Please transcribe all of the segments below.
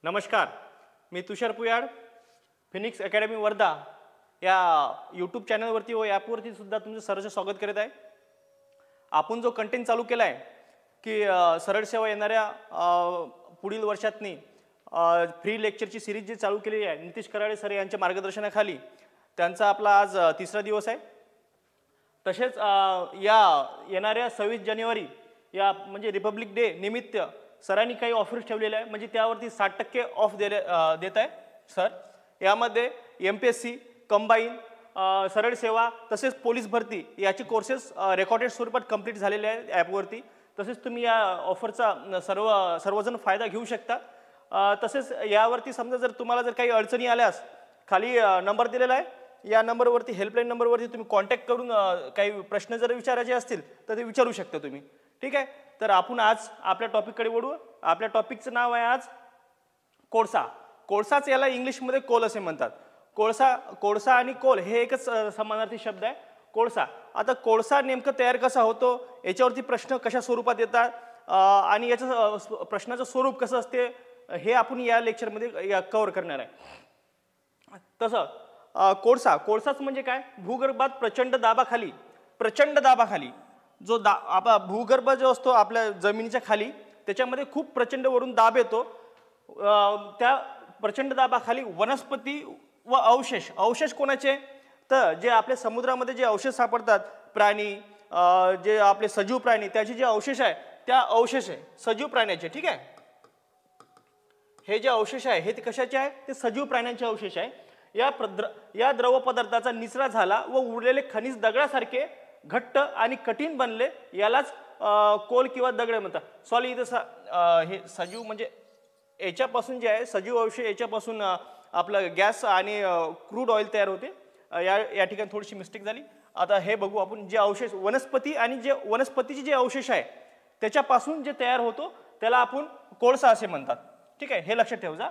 नमस्कार, मी तुषार पुयाड, Phoenix academy Wardha या YouTube चॅनलवरती व ॲपवरती सुद्धा तुमचं सहर्ष स्वागत करत आहे। आपण जो कंटेंट चालू केला आहे की सरळ सेवा येणाऱ्या पुढील वर्षातनी फ्री लेक्चरची सिरीज जी चालू केलेली आहे नितीश कराळे सर यांच्या मार्गदर्शनाखाली, त्यांचा आपला आज तिसरा दिवस आहे। तसेच या येणाऱ्या 26 जानेवारी या म्हणजे रिपब्लिक डे निमित्त सरांनी काही ऑफर्स ठेवलेले आहे, म्हणजे त्यावरती 60% ऑफ देत आहे सर। यामध्ये MPSC कंबाईन सरळ सेवा तसेच पोलीस भरती याचे कोर्सेस रेकॉर्डेड स्वरूपात कंप्लीट झालेले आहेत ॲपवरती। तसेच तुम्ही या ऑफरचा सर्वजण फायदा घेऊ शकता। तसेच यावरती समजा जर तुम्हाला जर काही अडचणी आल्यास खाली नंबर दिलेला आहे, या नंबरवरती हेल्पलाईन नंबरवरती तुम्ही कॉन्टॅक्ट करून काही प्रश्न जर विचारायचे असतील तर ते विचारू शकता तुम्ही, ठीक आहे। तर आपण आज आपल्या टॉपिककडे वळू। आपल्या टॉपिकचं नाव आहे आज कोळसा। कोळसाच याला इंग्लिशमध्ये कोल असे म्हणतात। कोळसा आणि कोल हे एकच समानार्थी शब्द आहे, कोळसा। आता कोळसा नेमकं तयार कसा होतो, याच्यावरती प्रश्न कशा स्वरूपात येतात आणि याचं प्रश्नाचं स्वरूप कसं असते हे आपण या लेक्चरमध्ये कव्हर करणार आहे। तसं कोळसाच म्हणजे काय, भूगर्भात प्रचंड दाबाखाली जो भूगर्भ जो असतो आपल्या जमिनीच्या खाली, त्याच्यामध्ये खूप प्रचंड वरून दाब येतो। त्या प्रचंड दाबाखाली वनस्पती व अवशेष कोणाचे, तर जे आपल्या समुद्रामध्ये जे अवशेष सापडतात प्राणी, जे आपले सजीव प्राणी, त्याचे जे अवशेष आहे त्या अवशेष आहे सजीव प्राण्याचे, ठीक आहे। हे जे अवशेष आहे हे ते कशाचे आहे, ते सजीव प्राण्यांचे अवशेष आहे। या द्रव पदार्थाचा निचरा झाला व उरलेले खनिज दगडासारखे घट्ट आणि कठीण बनले, यालाच कोल किंवा दगड म्हणतात। सॉरी, इथं हे सजीव म्हणजे याच्यापासून जे आहे सजीव अवशेष, याच्यापासून आपलं गॅस आणि क्रूड ऑइल तयार होते। या ठिकाणी थोडीशी मिस्टेक झाली। आता हे बघू आपण, जे अवशेष वनस्पती आणि जे वनस्पतीचे जे अवशेष आहे त्याच्यापासून जे तयार होतो त्याला आपण कोळसा असे म्हणतात, ठीक आहे। हे लक्षात ठेवा।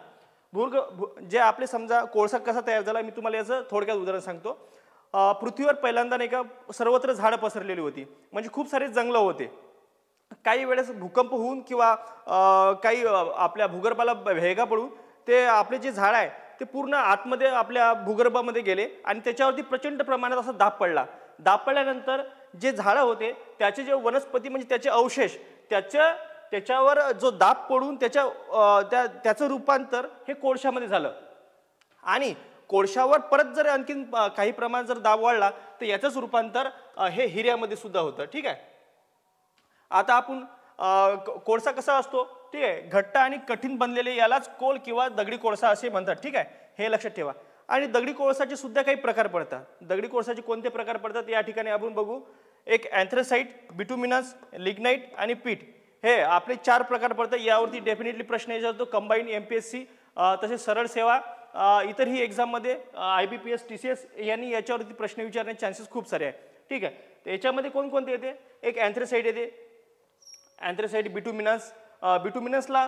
जे आपले समजा कोळसा कसा तयार झाला, मी तुम्हाला याचं थोडक्यात उदाहरण सांगतो। पृथ्वीवर पहिल्यांदा नाही का सर्वत्र झाडं पसरलेली होती, म्हणजे खूप सारे जंगलं होते। काही वेळेस भूकंप होऊन किंवा काही आपल्या भूगर्भाला भेगा पडून ते आपले जे झाड आहे ते पूर्ण आतमध्ये आपल्या भूगर्भामध्ये गेले आणि त्याच्यावरती प्रचंड प्रमाणात असा दाब पडल्यानंतर जे झाडं होते त्याचे जे वनस्पती म्हणजे त्याचे अवशेष, त्याच्यावर जो दाब पडून त्याचं रूपांतर हे कोळशामध्ये झालं। आणि कोळशावर परत जर आणखीन काही प्रमाणात जर दाब वाढला तर याचंच रूपांतर हे हिऱ्यामध्ये सुद्धा होतं, ठीक आहे। आता आपण कोळसा कसा असतो, ठीक आहे, घट्ट आणि कठीण बनलेले, यालाच कोल किंवा दगडी कोळसा असे म्हणतात, ठीक आहे। हे लक्षात ठेवा। आणि दगडी कोळसाचे सुद्धा काही प्रकार पडतात। दगडी कोळसाचे कोणते प्रकार पडतात या ठिकाणी आपण बघू। एक अँथ्रासाइट, बिटुमिनस, लिग्नाइट आणि पीट, हे आपले 4 प्रकार पडतात। यावरती डेफिनेटली प्रश्न येतो, कंबाईन, MPSC तसेच सरळ सेवा, इतरही एक्झाममध्ये IBPS, TCS यांनी याच्यावरती प्रश्न विचारण्याचे चान्सेस खूप सारे आहे, ठीक आहे। तर याच्यामध्ये कोणकोणते येते, एक अँथ्रासाइट येते, अँथ्रासाइट, बिटुमिनसला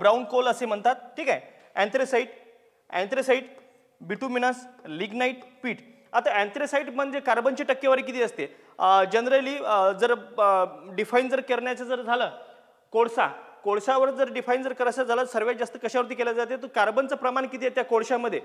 ब्राऊन कोल असे म्हणतात, ठीक आहे। अँथ्रासाइट, बिटुमिनस, लिग्नाइट, पीट। आता अँथ्रासाइट म्हणजे कार्बनची टक्केवारी किती असते, जनरली जर डिफाईन जर करण्याचं जर झालं, कोळशावर जर डिफाईन जर करायचं झालं, सर्वात जास्त कशावरती केलं जाते, तर कार्बनचं प्रमाण किती आहे त्या कोळशामध्ये,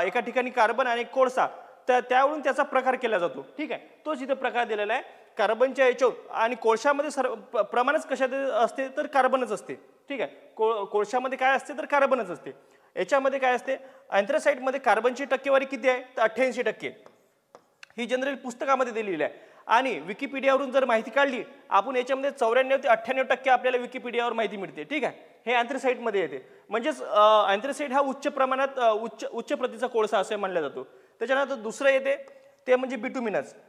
एका ठिकाणी कार्बन आणि कोळसा, त्यावरून त्याचा प्रकार केला जातो, ठीक आहे। तोच इथे प्रकार दिलेला आहे कार्बनच्या याच्यावर। आणि कोळशामध्ये प्रमाणच कशात असते, तर कार्बनच असते, ठीक आहे। कोळशामध्ये काय असते, तर कार्बनच असते। याच्यामध्ये काय असते, अँथ्रासाइटमध्ये कार्बनची टक्केवारी किती आहे, तर 88%। ही जनरली पुस्तकामध्ये दिलेली आहे। आणि विकिपीडियावरून जर माहिती काढली आपण, याच्यामध्ये 94 ते 98% आपल्याला विकिपीडियावर माहिती मिळते, ठीक आहे। हे अँथ्रासाइटमध्ये येते, म्हणजेच अँथ्रासाइट हा उच्च प्रमाणात उच्च प्रतीचा कोळसा असे मानला जातो। त्याच्यानंतर दुसरं येते ते म्हणजे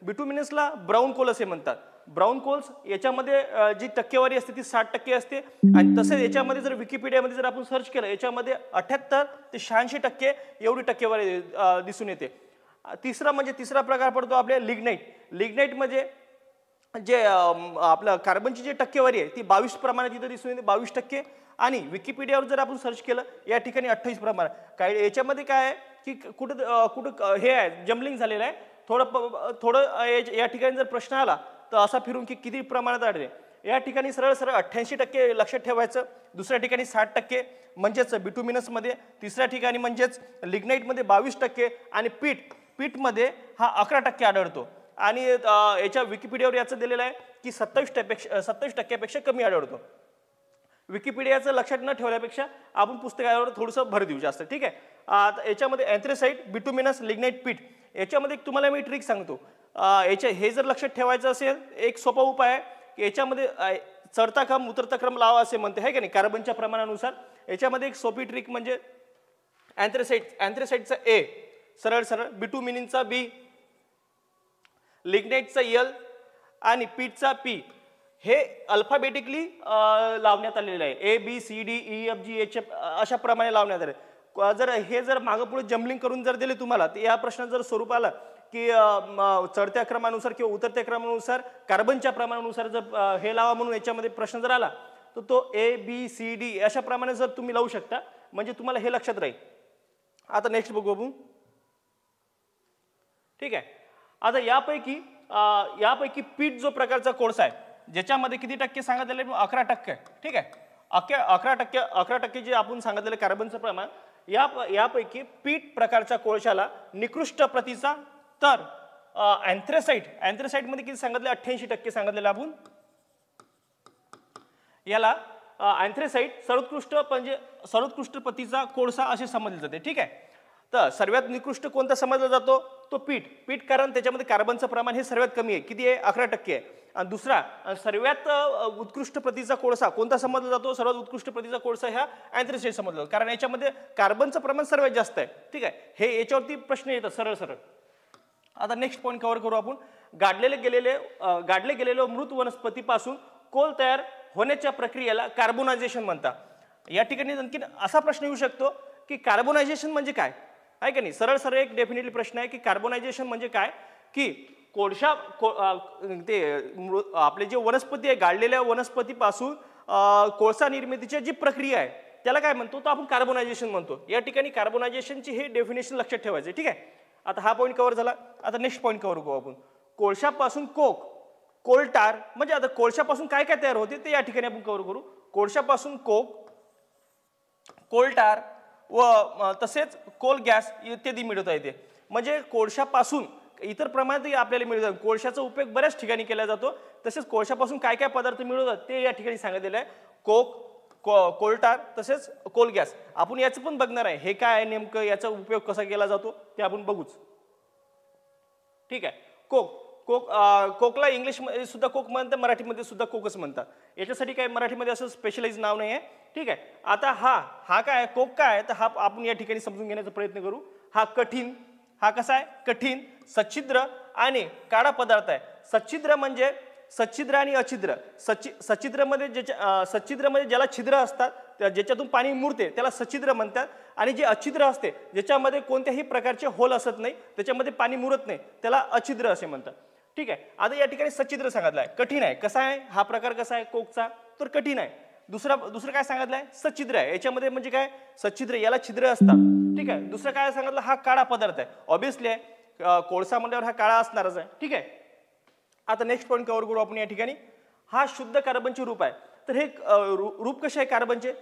बिटुमिनसला ब्राऊन कोल असे म्हणतात। ब्राऊन कोल्स याच्यामध्ये जी टक्केवारी असते ती 60% असते। आणि तसेच याच्यामध्ये जर विकिपीडियामध्ये जर आपण सर्च केलं, याच्यामध्ये 78 ते 86% एवढी टक्केवारी दिसून येते। तिसरा प्रकार पडतो आपल्या लिग्नाइट म्हणजे जे आपलं कार्बनची जी टक्केवारी आहे ती 22 प्रमाणात इथं दिसून येते, 22%। आणि विकिपीडियावर जर आपण सर्च केलं या ठिकाणी 28 प्रमाण। काय याच्यामध्ये काय आहे की कुठं हे आहे, जम्बलिंग झालेलं आहे थोडं या ठिकाणी जर प्रश्न आला तर असा फिरून की किती प्रमाणात आढळते, या ठिकाणी सरळ सरळ 88% लक्षात ठेवायचं, दुसऱ्या ठिकाणी 60%, म्हणजेच बिटुमिनसमध्ये, तिसऱ्या ठिकाणी म्हणजेच लिग्नाईटमध्ये 22% आणि पीठमध्ये हा 11% आढळतो. आणि याच्या विकिपीडियावर याचं दिलेलं आहे की 27% कमी आढळतो. विकिपीडियाचं लक्षात न ठेवल्यापेक्षा आपण पुस्तकावर थोडंसं भर देऊ जास्त. ठीक आहे. याच्यामध्ये अँथ्रेसाइट, बिटुमिनस, लिग्नाईट, पीठ याच्यामध्ये तुम्हाला मी ट्रिक सांगतो. हे जर लक्षात ठेवायचं असेल एक सोपा उपाय आहे की याच्यामध्ये चढता क्रम उतरता क्रम लावा असे म्हणते आहे की नाही कार्बनच्या प्रमाणानुसार. याच्यामध्ये एक सोपी ट्रिक म्हणजे अँथ्रेसाइटचा ए सरळ सरळ, बिटुमिनचा बी, लिग्नाईटचा एल आणि पीठचा पी हे अल्फाबेटिकली लावण्यात आलेलं आहे. A B C D E F G H F अशा प्रमाणे लावण्यात आले. जर मागं पुढे जम्बलिंग करून जर दिले तुम्हाला तर या प्रश्नात जर स्वरूप आलं की चढत्या क्रमानुसार किंवा उतरत्या क्रमानुसार कार्बनच्या प्रमाणानुसार जर हे लावा म्हणून याच्यामध्ये प्रश्न जर आला तर तो ए बी सी डी अशा प्रमाणे जर तुम्ही लावू शकता म्हणजे तुम्हाला हे लक्षात राहील. आता नेक्स्ट बघू आपण. ठीक आहे. आता यापैकी पीठ जो प्रकारचा कोळसा आहे ज्याच्यामध्ये किती टक्के सांगितलेले 11%. ठीक आहे. 11% जे आपण सांगितलेलं कार्बनचं प्रमाण यापैकी पीठ प्रकारच्या कोळशाला निकृष्ट प्रतीचा तर अँथ्रेसाइटमध्ये किती सांगितले 88% सांगितलेलं आपण. याला अँथ्रेसाइट सर्वोत्कृष्ट प्रतीचा कोळसा असे समजले जाते. ठीक आहे. तर सर्वात निकृष्ट कोणता समजला जातो तो पीठ कारण त्याच्यामध्ये कार्बनचं प्रमाण हे सर्वात कमी आहे. किती आहे 11% आहे. आणि दुसरा सर्वात उत्कृष्ट प्रतीचा कोळसा कोणता समजला जातो, सर्वात उत्कृष्ट प्रतीचा कोळसा ह्या अँथ्रेसाइट समजला जातो कारण याच्यामध्ये कार्बनचं प्रमाण सर्वात जास्त आहे. ठीक आहे. हे याच्यावरती प्रश्न येतात सरळ सरळ. आता नेक्स्ट पॉईंट कव्हर करू आपण. गाडले गेलेले मृत वनस्पतीपासून कोल तयार होण्याच्या प्रक्रियेला कार्बोनायझेशन म्हणतात. या ठिकाणी आणखी असा प्रश्न येऊ शकतो की कार्बोनायझेशन म्हणजे काय आहे का नाही. सरळ सरळ एक डेफिनेटली प्रश्न आहे की कार्बोनायझेशन म्हणजे काय की कोळशा आपले जे वनस्पती आहे गाडलेल्या वनस्पतीपासून कोळसा निर्मितीची जी प्रक्रिया आहे त्याला काय म्हणतो तर आपण कार्बोनायझेशन म्हणतो. या ठिकाणी कार्बोनायझेशनची हे डेफिनेशन लक्षात ठेवायचं. ठीक आहे. आता हा पॉईंट कव्हर झाला. आता नेक्स्ट पॉईंट कव्हर करू आपण. कोळशापासून कोलटार म्हणजे आता कोळशापासून काय काय तयार होते ते या ठिकाणी आपण कव्हर करू. कोळशापासून कोलटार व तसेच कोल गॅस इत्यादी मिळवता येते. म्हणजे कोळशापासून इतर प्रमाणात आपल्याला मिळतात. कोळशाचा उपयोग बऱ्याच ठिकाणी केला जातो. तसेच कोळशापासून काय काय पदार्थ मिळवतात ते या ठिकाणी सांगितलेलं आहे. कोलटार तसेच कोल गॅस आपण याचं पण बघणार आहे. हे काय आहे नेमकं, याचा उपयोग कसा केला जातो ते आपण बघूच. ठीक आहे. कोकला इंग्लिशमध्ये सुद्धा कोक म्हणतात, मराठीमध्ये सुद्धा कोकच म्हणतात. याच्यासाठी काय मराठीमध्ये असं स्पेशलाइज नाव नाही आहे. ठीक आहे. आता हा काय कोक काय आहे तर हा आपण या ठिकाणी समजून घेण्याचा प्रयत्न करू. हा कसा आहे कठीण, सच्छिद्र आणि काळा पदार्थ आहे. सच्छिद्र आणि अछिद्र. सच्छिद्रमध्ये ज्याला छिद्र असतात ज्याच्यातून पाणी मुरते त्याला सच्छिद्र म्हणतात आणि जे अछिद्र असते ज्याच्यामध्ये कोणत्याही प्रकारचे होल असत नाही त्याच्यामध्ये पाणी मुरत नाही त्याला अछिद्र असे म्हणतात. ठीक आहे. आता या ठिकाणी सच्छिद्र सांगितलं आहे. कठीण आहे. कसा आहे हा प्रकार, कसा आहे कोकचा तर कठीण आहे. दुसरं काय सांगितलं आहे सच्छिद्र आहे. याच्यामध्ये म्हणजे काय सच्छिद्र याला छिद्र असतात. ठीक आहे. दुसरं काय सांगितलं हा काळा पदार्थ आहे. ऑब्विसली आहे कोळसा म्हणल्यावर हा काळा असणारच आहे. ठीक आहे. आता नेक्स्ट पॉईंट कव्हर करू आपण या ठिकाणी. हा शुद्ध कार्बनचे रूप आहे. तर हे रूप कसे आहे कार्बनचे,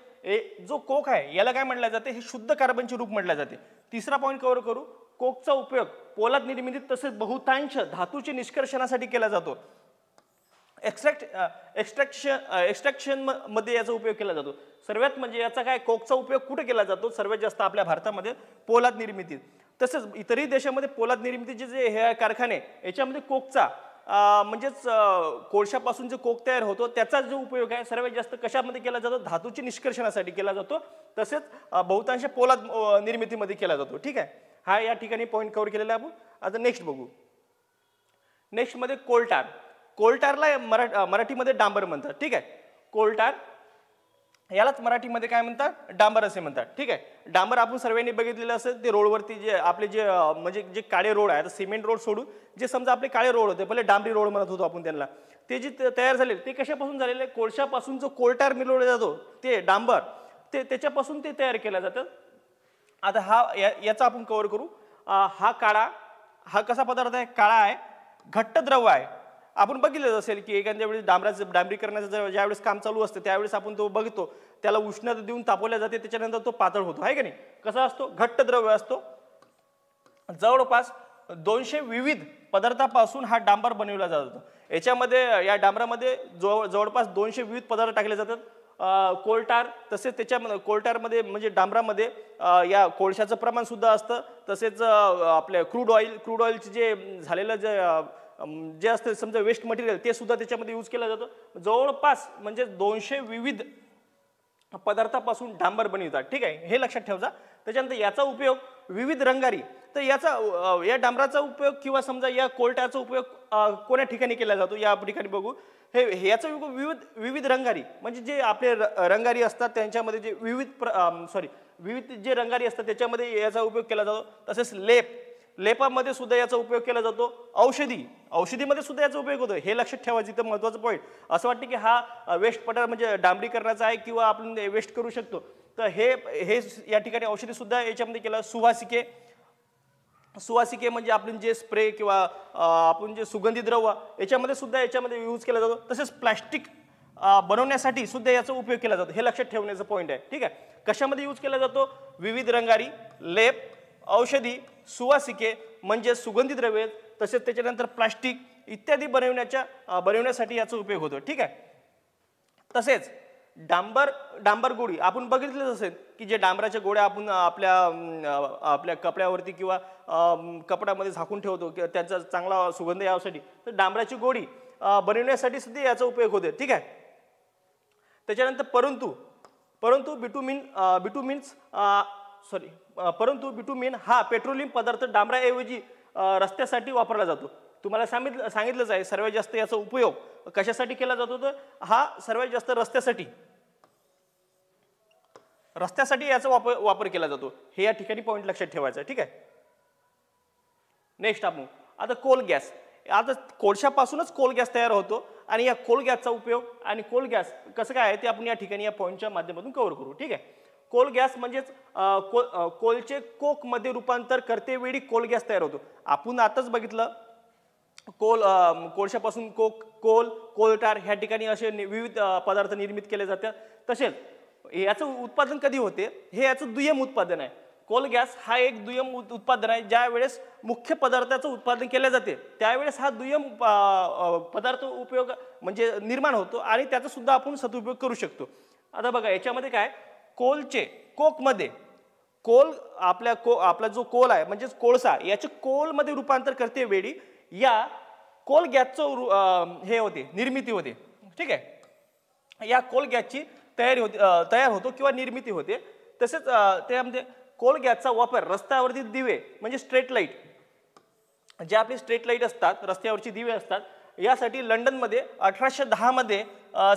जो कोक आहे याला काय म्हटलं जाते हे शुद्ध कार्बनचे रूप म्हटलं जाते. तिसरा पॉईंट कव्हर करू. कोकचा उपयोग पोलाद निर्मितीत तसेच बहुतांश धातूचे निष्कर्षणासाठी केला जातो. एक्स्ट्रॅक्शन मध्ये याचा उपयोग केला जातो. सर्वात म्हणजे याचा काय कोकचा उपयोग कुठे केला जातो सर्वात जास्त आपल्या भारतामध्ये पोलाद निर्मितीत. तसेच इतरही देशामध्ये पोलाद निर्मितीचे जे हे कारखाने याच्यामध्ये कोकचा म्हणजेच कोळशापासून जे कोक तयार होतो त्याचा जो उपयोग आहे सर्वात जास्त कशामध्ये केला जातो धातूच्या निष्कर्षणासाठी केला जातो. तसेच बहुतांश पोलाद निर्मितीमध्ये केला जातो. ठीक आहे. हा या ठिकाणी पॉईंट कव्हर केलेला आपण. आता नेक्स्ट बघू. नेक्स्ट मध्ये कोलटारला मराठीमध्ये डांबर म्हणतात. ठीक आहे. कोलटार यालाच मराठीमध्ये काय म्हणतात डांबर असे म्हणतात. ठीक आहे. डांबर आपण सर्वांनी बघितलेलं असेल ते रोडवरती जे आपले जे म्हणजे जे काळे रोड आहे सिमेंट रोड सोडून जे समजा आपले काळे रोड होते पहिले डांबरी रोड म्हणत होतो आपण त्यांना. ते जे तयार झाले ते कशापासून झालेले कोळशापासून जो कोलटार मिळवला जातो ते डांबर त्याच्यापासून ते तयार केलं जातं. आता याचा आपण कव्हर करू. हा कसा पदार्थ आहे काळा आहे, घट्ट द्रव आहे आपण बघितलं असेल की एखाद्या वेळेस डांबरीकरणाचं ज्यावेळेस काम चालू असतं त्यावेळेस आपण तो बघतो, त्याला उष्णता देऊन तापवल्या जाते, त्याच्यानंतर तो पातळ होतो, आहे का नाही? कसा असतो? घट्ट द्रव्य असतो. जवळपास 200 विविध पदार्थापासून हा डांबर बनवला जातो. याच्यामध्ये या डांबरामध्ये जवळपास 200 विविध पदार्थ टाकले जातात. कोलटार, तसेच त्याच्या कोलटारमध्ये म्हणजे डांबरामध्ये या कोळशाचं प्रमाण सुद्धा असतं. तसेच आपल्या क्रूड ऑइलचे जे झालेलं जे असतं समजा वेस्ट मटेरियल ते सुद्धा त्याच्यामध्ये यूज केलं जातं. जवळपास म्हणजे 200 विविध पदार्थापासून डांबर बनवतात. ठीक आहे, हे लक्षात ठेवा. त्याच्यानंतर याचा उपयोग विविध रंगारी, तर या डांबराचा उपयोग किंवा समजा या कोलटाचा उपयोग कोण्या ठिकाणी केला जातो या ठिकाणी बघू. याचा उपयोग विविध रंगारी म्हणजे जे आपले रंगारी असतात त्यांच्यामध्ये जे विविध जे रंगारी असतात त्याच्यामध्ये याचा उपयोग केला जातो. तसेच लेपामध्ये सुद्धा याचा उपयोग केला जातो. औषधीमध्ये सुद्धा याचा उपयोग होतो. हे लक्षात ठेवायचं इथं महत्त्वाचं पॉईंट. असं वाटतं की हा वेस्ट पदार्थ म्हणजे डांबरीकरणाचा आहे किंवा आपण वेस्ट करू शकतो, तर हे या ठिकाणी औषधी सुद्धा याच्यामध्ये केलं. सुवासिके म्हणजे आपण जे स्प्रे किंवा आपण जे सुगंधी द्रव्य याच्यामध्ये यूज केला जातो. तसेच प्लास्टिक बनवण्यासाठी सुद्धा याचा उपयोग केला जातो. हे लक्षात ठेवण्याचं पॉईंट आहे. ठीक आहे, कशामध्ये यूज केला जातो? विविध रंगारी, लेप, औषधी, सुवासिके म्हणजे सुगंधी द्रव्ये, तसेच त्याच्यानंतर प्लास्टिक इत्यादी बनवण्यासाठी याचा उपयोग होतो. ठीक आहे. तसेच डांबर गोळी आपण बघितलंच असेल की जे डांबराच्या गोळ्या आपण आपल्या कपड्यावरती किंवा कपड्यामध्ये झाकून ठेवतो किंवा त्यांचा चांगला सुगंध यासाठी, तर डांबराची गोळी बनवण्यासाठी सुद्धा याचा उपयोग होतो. ठीक आहे. त्याच्यानंतर परंतु बिटुमिन हा पेट्रोलियम पदार्थ डांबराऐवजी रस्त्यासाठी वापरला जातो. तुम्हाला सांगितलंच आहे सर्वात जास्त याचा उपयोग कशासाठी केला जातो, तर हा सर्वात जास्त रस्त्यासाठी याचा वापर केला जातो. हे या ठिकाणी पॉईंट लक्षात ठेवायचं. ठीक आहे. नेक्स्ट आपण आता कोल गॅस. आता कोळशापासूनच कोल गॅस तयार होतो आणि या कोल गॅसचा उपयोग आणि कोल गॅस कसं काय आहे ते आपण या ठिकाणी या पॉईंटच्या माध्यमातून कव्हर करू. ठीक आहे. कोल गॅस म्हणजेच कोलचे कोकमध्ये रूपांतर करते वेळी कोल गॅस तयार होतो. आपण आताच बघितलं कोळशापासून कोलटार ह्या ठिकाणी असे विविध पदार्थ निर्मित केले जातात. तसेच याचं उत्पादन कधी होते, हे याचं दुय्यम उत्पादन आहे. कोल गॅस हा एक दुय्यम उत्पादन आहे. ज्या वेळेस मुख्य पदार्थाचं उत्पादन केले जाते त्यावेळेस हा दुय्यम पदार्थ उपयोग म्हणजे निर्माण होतो आणि त्याचा सुद्धा आपण सदुपयोग करू शकतो. आता बघा याच्यामध्ये काय, कोकमध्ये आपला जो कोल आहे म्हणजेच कोळसा याचे कोलमध्ये रूपांतर करते वेळी या कोल गॅसचं निर्मिती होते. ठीक आहे. या कोल गॅसची तयार होतो किंवा निर्मिती होते. तसेच त्यामध्ये कोल गॅसचा वापर रस्त्यावरती दिवे म्हणजे स्ट्रीट लाईट, जे आपले स्ट्रीट लाईट असतात, रस्त्यावरची दिवे असतात, यासाठी लंडनमध्ये 1810 मध्ये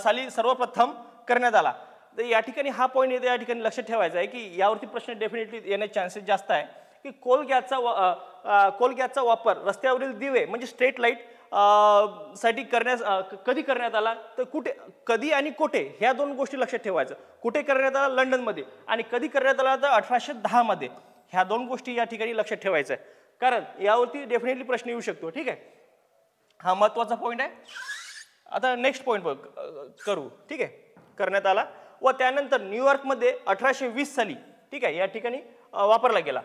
साली सर्वप्रथम करण्यात आला. तर या ठिकाणी हा पॉईंट येतो, या ठिकाणी लक्षात ठेवायचा आहे की यावरती प्रश्न डेफिनेटली येण्याचे चान्सेस जास्त आहे की कोल गॅसचा वापर रस्त्यावरील दिवे म्हणजे स्ट्रीट लाईट साठी कधी करण्यात आला, तर कधी आणि कुठे ह्या दोन गोष्टी लक्षात ठेवायचं. कुठे करण्यात आला? लंडनमध्ये. आणि कधी करण्यात आला? तर 1810 मध्ये. ह्या दोन गोष्टी या ठिकाणी लक्षात ठेवायचं आहे, कारण यावरती डेफिनेटली प्रश्न येऊ शकतो. ठीक आहे, हा महत्वाचा पॉईंट आहे. आता नेक्स्ट पॉईंट करू. ठीक आहे, करण्यात आला व त्यानंतर न्यूयॉर्कमध्ये 1820 साली ठीक आहे या ठिकाणी वापरला गेला.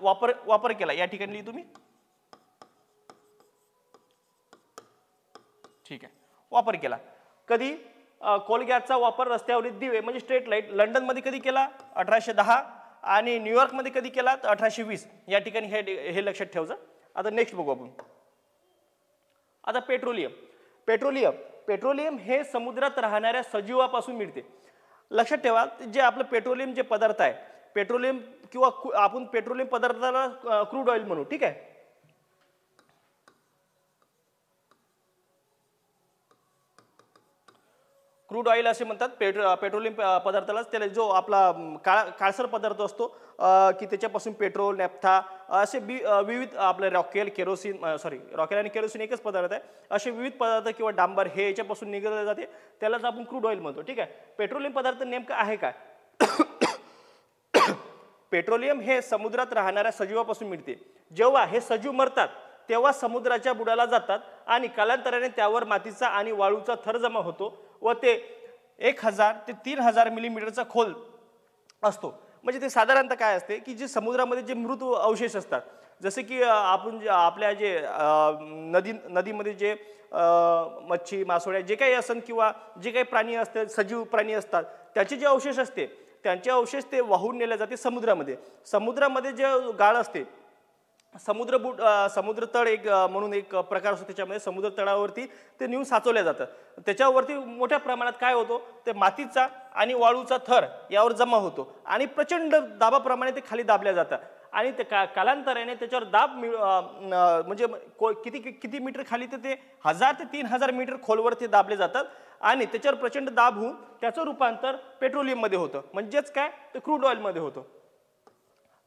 वापर केला या ठिकाणी तुम्ही. ठीक आहे, वापर केला. कधी? कोल गॅसचा वापर रस्त्यावरील दिवे म्हणजे स्ट्रीट लाईट लंडनमध्ये कधी केला? 1810. आणि न्यूयॉर्कमध्ये कधी केला? तर 1820. या ठिकाणी हे लक्षात ठेवायचं. आता नेक्स्ट बघू आपण. आता पेट्रोलियम हे समुद्रात राहणाऱ्या सजीवापासून मिळते. लक्षात ठेवा, जे आपलं पेट्रोलियम जे पदार्थ आहे, पेट्रोलियम किंवा आपण पेट्रोलियम पदार्थाला क्रूड ऑइल म्हणू. ठीक आहे. क्रूड ऑइल असे म्हणतात पेट्रोलियम पदार्थालाच. त्याला जो आपला काळसर पदार्थ असतो की त्याच्यापासून पेट्रोल, नॅफ्था असे विविध आपले रॉकेल आणि केरोसिन एकच पदार्थ आहे. असे विविध पदार्थ किंवा डांबर हे याच्यापासून निघाले जाते, त्यालाच आपण क्रूड ऑइल म्हणतो. ठीक आहे. पेट्रोलियम पदार्थ नेमकं आहे काय? पेट्रोलियम हे समुद्रात राहणाऱ्या सजीवापासून मिळते. जेव्हा हे सजीव मरतात तेव्हा समुद्राच्या बुडाला जातात आणि कालांतराने त्यावर मातीचा आणि वाळूचा थर जमा होतो व ते 1000 ते 3000 मिलीमीटरचा खोल असतो. म्हणजे ते साधारणतः काय असते की जे समुद्रामध्ये जे मृत अवशेष असतात, जसे की आपण आपल्या जे नदीमध्ये जे मच्छी मासोळ्या जे काही असन किंवा जे काही प्राणी असतात, सजीव प्राणी असतात, त्याचे जे अवशेष असते त्यांचे अवशेष ते वाहून नेले जाते समुद्रामध्ये. समुद्रामध्ये जे गाळ असते, समुद्र तळ एक म्हणून एक प्रकार असतो, त्याच्यामध्ये समुद्र तळावरती ते नेऊन साचवल्या जातं. त्याच्यावरती मोठ्या प्रमाणात काय होतो, ते मातीचा आणि वाळूचा थर यावर जमा होतो आणि प्रचंड दाबाप्रमाणे ते खाली दाबल्या जातात आणि ते कालांतराने त्याच्यावर दाब म्हणजे किती किती मीटर खाली, तर ते 1000 ते 3000 मीटर खोलवर ते दाबले जातात आणि त्याच्यावर प्रचंड दाब होऊन त्याचं रूपांतर पेट्रोलियममध्ये होतं, म्हणजेच काय, तर क्रूड ऑइलमध्ये होतं.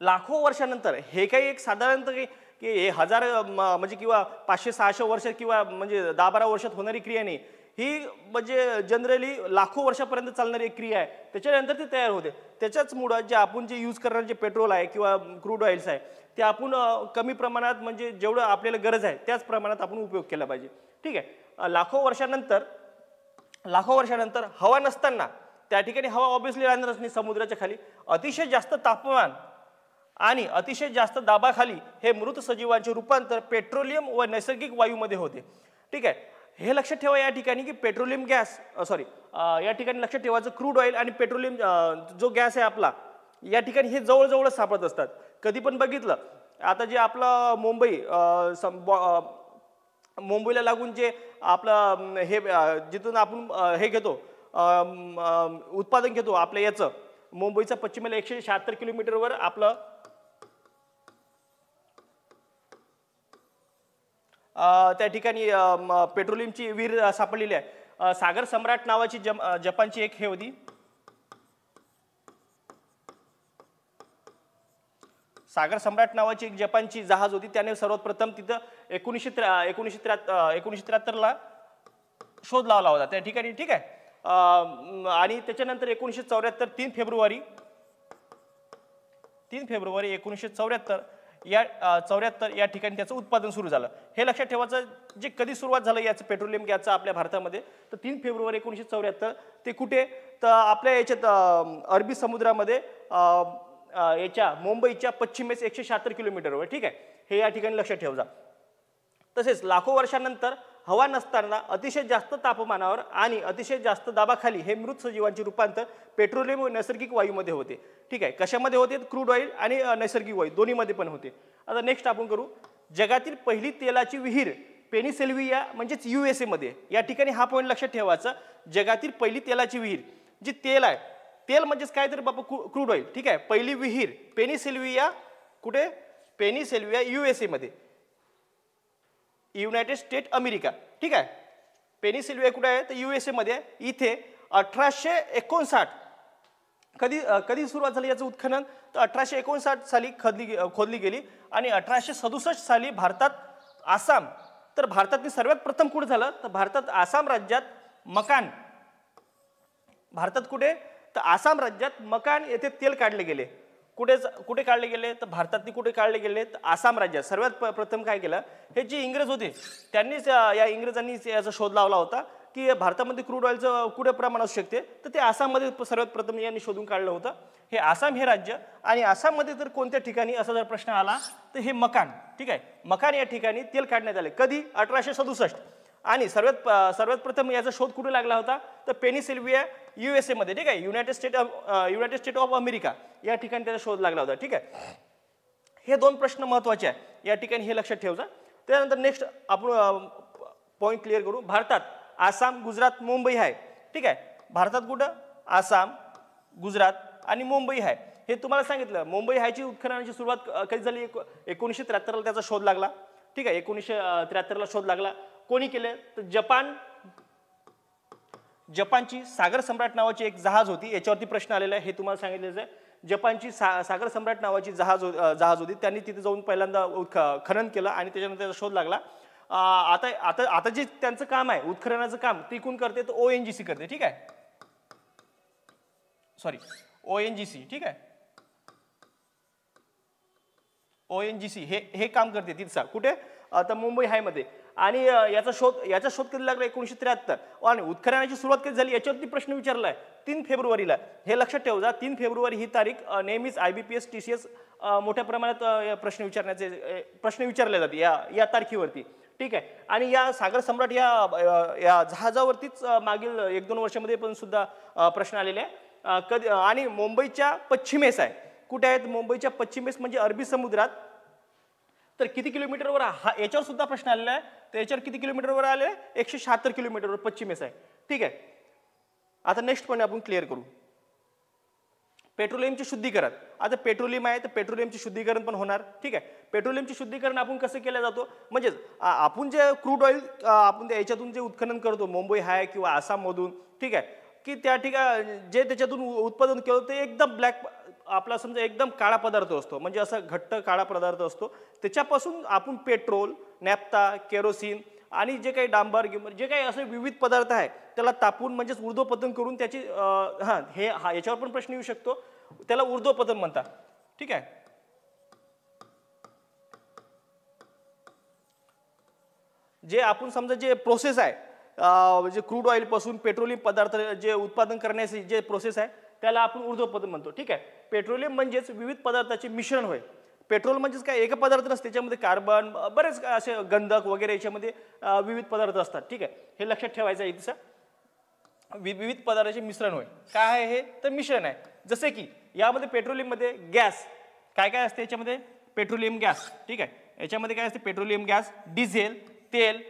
लाखो वर्षानंतर हे काही एक साधारणतः की हे हजार म्हणजे किंवा 500-600 वर्ष किंवा म्हणजे 10-12 वर्षात होणारी क्रिया नाही, ही म्हणजे जनरली लाखो वर्षापर्यंत चालणारी एक क्रिया आहे. त्याच्यानंतर ते तयार होते. त्याच्याचमुळं जे आपण जे यूज करणार जे पेट्रोल आहे किंवा क्रूड ऑइल्स आहे ते आपण कमी प्रमाणात, म्हणजे जेवढं आपल्याला गरज आहे त्याच प्रमाणात आपण उपयोग केला पाहिजे. ठीक आहे. लाखो वर्षानंतर हवा नसताना त्या ठिकाणी हवा ऑब्व्हियसली राहणारच नाही समुद्राच्या खाली. अतिशय जास्त तापमान आणि अतिशय जास्त दाबाखाली हे मृत सजीवांचे रूपांतर पेट्रोलियम व नैसर्गिक वायूमध्ये होते. ठीक आहे. हे लक्षात ठेवा या ठिकाणी की पेट्रोलियम गॅस या ठिकाणी लक्षात ठेवायचं, क्रूड ऑइल आणि पेट्रोलियम जो गॅस आहे आपला, या ठिकाणी हे जवळजवळच सापडत असतात. कधी पण बघितलं, आता जे आपलं मुंबईला लागून जे आपलं हे जिथून आपण हे घेतो उत्पादन घेतो आपल्या याचं, मुंबईचा पश्चिमेला 176 किलोमीटरवर आपलं त्या ठिकाणी पेट्रोलियमची विहीर सापडलेली आहे. सागर सम्राट नावाची जपानची एक हे होती, सागर सम्राट नावाची एक जपानची जहाज होती. त्याने सर्वात प्रथम तिथं 1973 ला शोध लावला होता त्या ठिकाणी. ठीक आहे. आणि त्याच्यानंतर 1974 3 फेब्रुवारी 1974 या ठिकाणी त्याचं उत्पादन सुरू झालं. हे लक्षात ठेवायचं, जे कधी सुरुवात झालं याचं पेट्रोलियम गॅसचं आपल्या भारतामध्ये, तर 3 फेब्रुवारी 1974. ते कुठे, तर आपल्या याच्यात अरबी समुद्रामध्ये याच्या मुंबईच्या पश्चिमेस 176 किलोमीटरवर. ठीक आहे. हे या ठिकाणी लक्षात ठेवा. तसेच लाखो वर्षानंतर हवा नसताना अतिशय जास्त तापमानावर आणि अतिशय जास्त दाबाखाली हे मृत सजीवांचे रूपांतर पेट्रोलियम व नैसर्गिक वायूमध्ये होते. ठीक आहे. कशामध्ये होते, क्रूड ऑइल आणि नैसर्गिक वायू दोन्हीमध्ये पण होते. आता नेक्स्ट आपण करू, जगातील पहिली तेलाची विहीर पेनिसिल्व्हिया म्हणजेच USA मध्ये. या ठिकाणी हा पॉईंट लक्षात ठेवायचा, जगातील पहिली तेलाची विहीर, जी तेल आहे, तेल म्हणजेच काय तर बाबा क्रूड ऑइल. ठीक आहे. पहिली विहीर पेनिसिल्व्हिया कुठे, पेनिसिल्व्हिया USA मध्ये, युनायटेड स्टेट अमेरिका. ठीक आहे. पेनिसिल्व्हिया कुठे आहे, तर USA मध्ये. इथे 1859 कधी सुरुवात झाली याचं उत्खनन, तर 1859 साली खोदली गेली आणि 1867 साली भारतात आसाम, तर भारतातील सर्वात प्रथम कुठे झालं, तर भारतात आसाम राज्यात मकान, भारतात कुठे, तर आसाम राज्यात मकान येथे तेल काढले गेले. कुठे काढले गेले, तर भारतातली कुठे काढले गेले, तर आसाम राज्यात. सर्वात प्रथम काय केलं, हे जे इंग्रज होते त्यांनीच, या इंग्रजांनी याचा शोध लावला होता की भारतामध्ये क्रूड ऑइलचं कुठे प्रमाण असू शकते, तर ते आसाममध्ये सर्वात प्रथम यांनी शोधून काढलं होतं. हे आसाम हे राज्य, आणि आसाममध्ये जर कोणत्या ठिकाणी असा जर प्रश्न आला तर हे मकान. ठीक आहे. मकान या ठिकाणी तेल काढण्यात आले. कधी, 1867. आणि सर्वात प्रथम याचा शोध कुठे लागला होता, तर पेनिसिल्व्हिया USA मध्ये. ठीक आहे. युनायटेड स्टेट ऑफ अमेरिका या ठिकाणी त्याचा शोध लागला होता. ठीक आहे. हे दोन प्रश्न महत्वाचे आहे या ठिकाणी, हे लक्षात ठेवा. त्यानंतर नेक्स्ट आपण पॉईंट क्लिअर करू. भारतात आसाम, गुजरात, मुंबई आहे. ठीक आहे. भारतात कुठं, आसाम, गुजरात आणि मुंबई आहे. हे तुम्हाला सांगितलं. मुंबई हायची उत्खननाची सुरुवात कधी झाली, 1973 ला त्याचा शोध लागला. ठीक आहे. 1973 ला शोध लागला. कोणी केले, तर जपानची सागर सम्राट नावाची एक जहाज होती. याच्यावरती प्रश्न आलेला आहे, हे तुम्हाला सांगितलेलं आहे. जपानची सागर सम्राट नावाची जहाज होती. त्यांनी तिथे जाऊन पहिल्यांदा खनन केलं आणि त्याच्यानंतर त्याचा शोध लागला. आता जे त्यांचं काम आहे उत्खननाचं काम, ते कोण करते, तर ONGC करते. ठीक आहे. ONGC. ठीक आहे. ONGC हे काम करते तिथं. कुठे, आता मुंबई हायमध्ये. आणि याचा शोध कधी लागला 1973. आणि उत्खननाची सुरुवात कधी झाली याच्यावरती प्रश्न विचारलाय 3 फेब्रुवारीला. हे लक्षात ठेवा, 3 फेब्रुवारी ही तारीख नेहमीच IBPS TCS मोठ्या प्रमाणात प्रश्न विचारले जाते या तारखेवरती. ठीक आहे. आणि या सागर सम्राट या जहाजावरतीच मागील 1-2 वर्षामध्ये पण सुद्धा प्रश्न आलेले आहे. कधी आणि मुंबईच्या पश्चिमेस आहे. कुठे आहेत? मुंबईच्या पश्चिमेस म्हणजे अरबी समुद्रात. तर किती किलोमीटरवर याच्यावर सुद्धा प्रश्न आलेला आहे. तर याच्यावर किती किलोमीटरवर आले? 176 किलोमीटरवर पश्चिमेस आहे. ठीक आहे. आता नेक्स्ट पॉईंट आपण क्लिअर करू. पेट्रोलियमचे शुद्धीकरण. आता पेट्रोलियम आहे तर पेट्रोलियमचे शुद्धीकरण पण होणार. ठीक आहे. पेट्रोलियमचे शुद्धीकरण आपण कसं केलं जातो? म्हणजेच आपण जे क्रूड ऑइल आपण याच्यातून जे उत्खनन करतो मुंबई हाय किंवा आसाममधून, ठीक आहे, की त्या ठिकाणी जे त्याच्यातून उत्पादन केलं ते एकदम ब्लॅक, आपला समजा एकदम काळा पदार्थ असतो, म्हणजे असं घट्ट काळा पदार्थ असतो. त्याच्यापासून आपण पेट्रोल, नॅफ्ता, केरोसिन आणि जे काही डांबर जे काही असे विविध पदार्थ आहे त्याला तापून म्हणजेच ऊर्ध्वपतन करून त्याची याच्यावर पण प्रश्न येऊ शकतो. त्याला ऊर्ध्वपतन म्हणतात. ठीक आहे. जे आपण समजा जे प्रोसेस आहे जे क्रूड ऑइल पासून पेट्रोलियम पदार्थ जे उत्पादन करण्याची जे प्रोसेस आहे त्याला आपण ऊर्ध्वपतन म्हणतो. ठीक आहे. पेट्रोलियम म्हणजेच विविध पदार्थाचे मिश्रण होय. पेट्रोल म्हणजेच काय एक पदार्थ नसते, त्याच्यामध्ये कार्बन बरेच असे गंधक वगैरे याच्यामध्ये विविध पदार्थ असतात. ठीक आहे. हे लक्षात ठेवायचं आहे. तसं विविध पदार्थाचे मिश्रण होय. काय आहे हे? तर मिश्रण आहे. जसे की यामध्ये पेट्रोलियममध्ये गॅस काय काय असते याच्यामध्ये? Petroleum gas. ठीक आहे. याच्यामध्ये काय असते? पेट्रोलियम गॅस, डिझेल, तेल,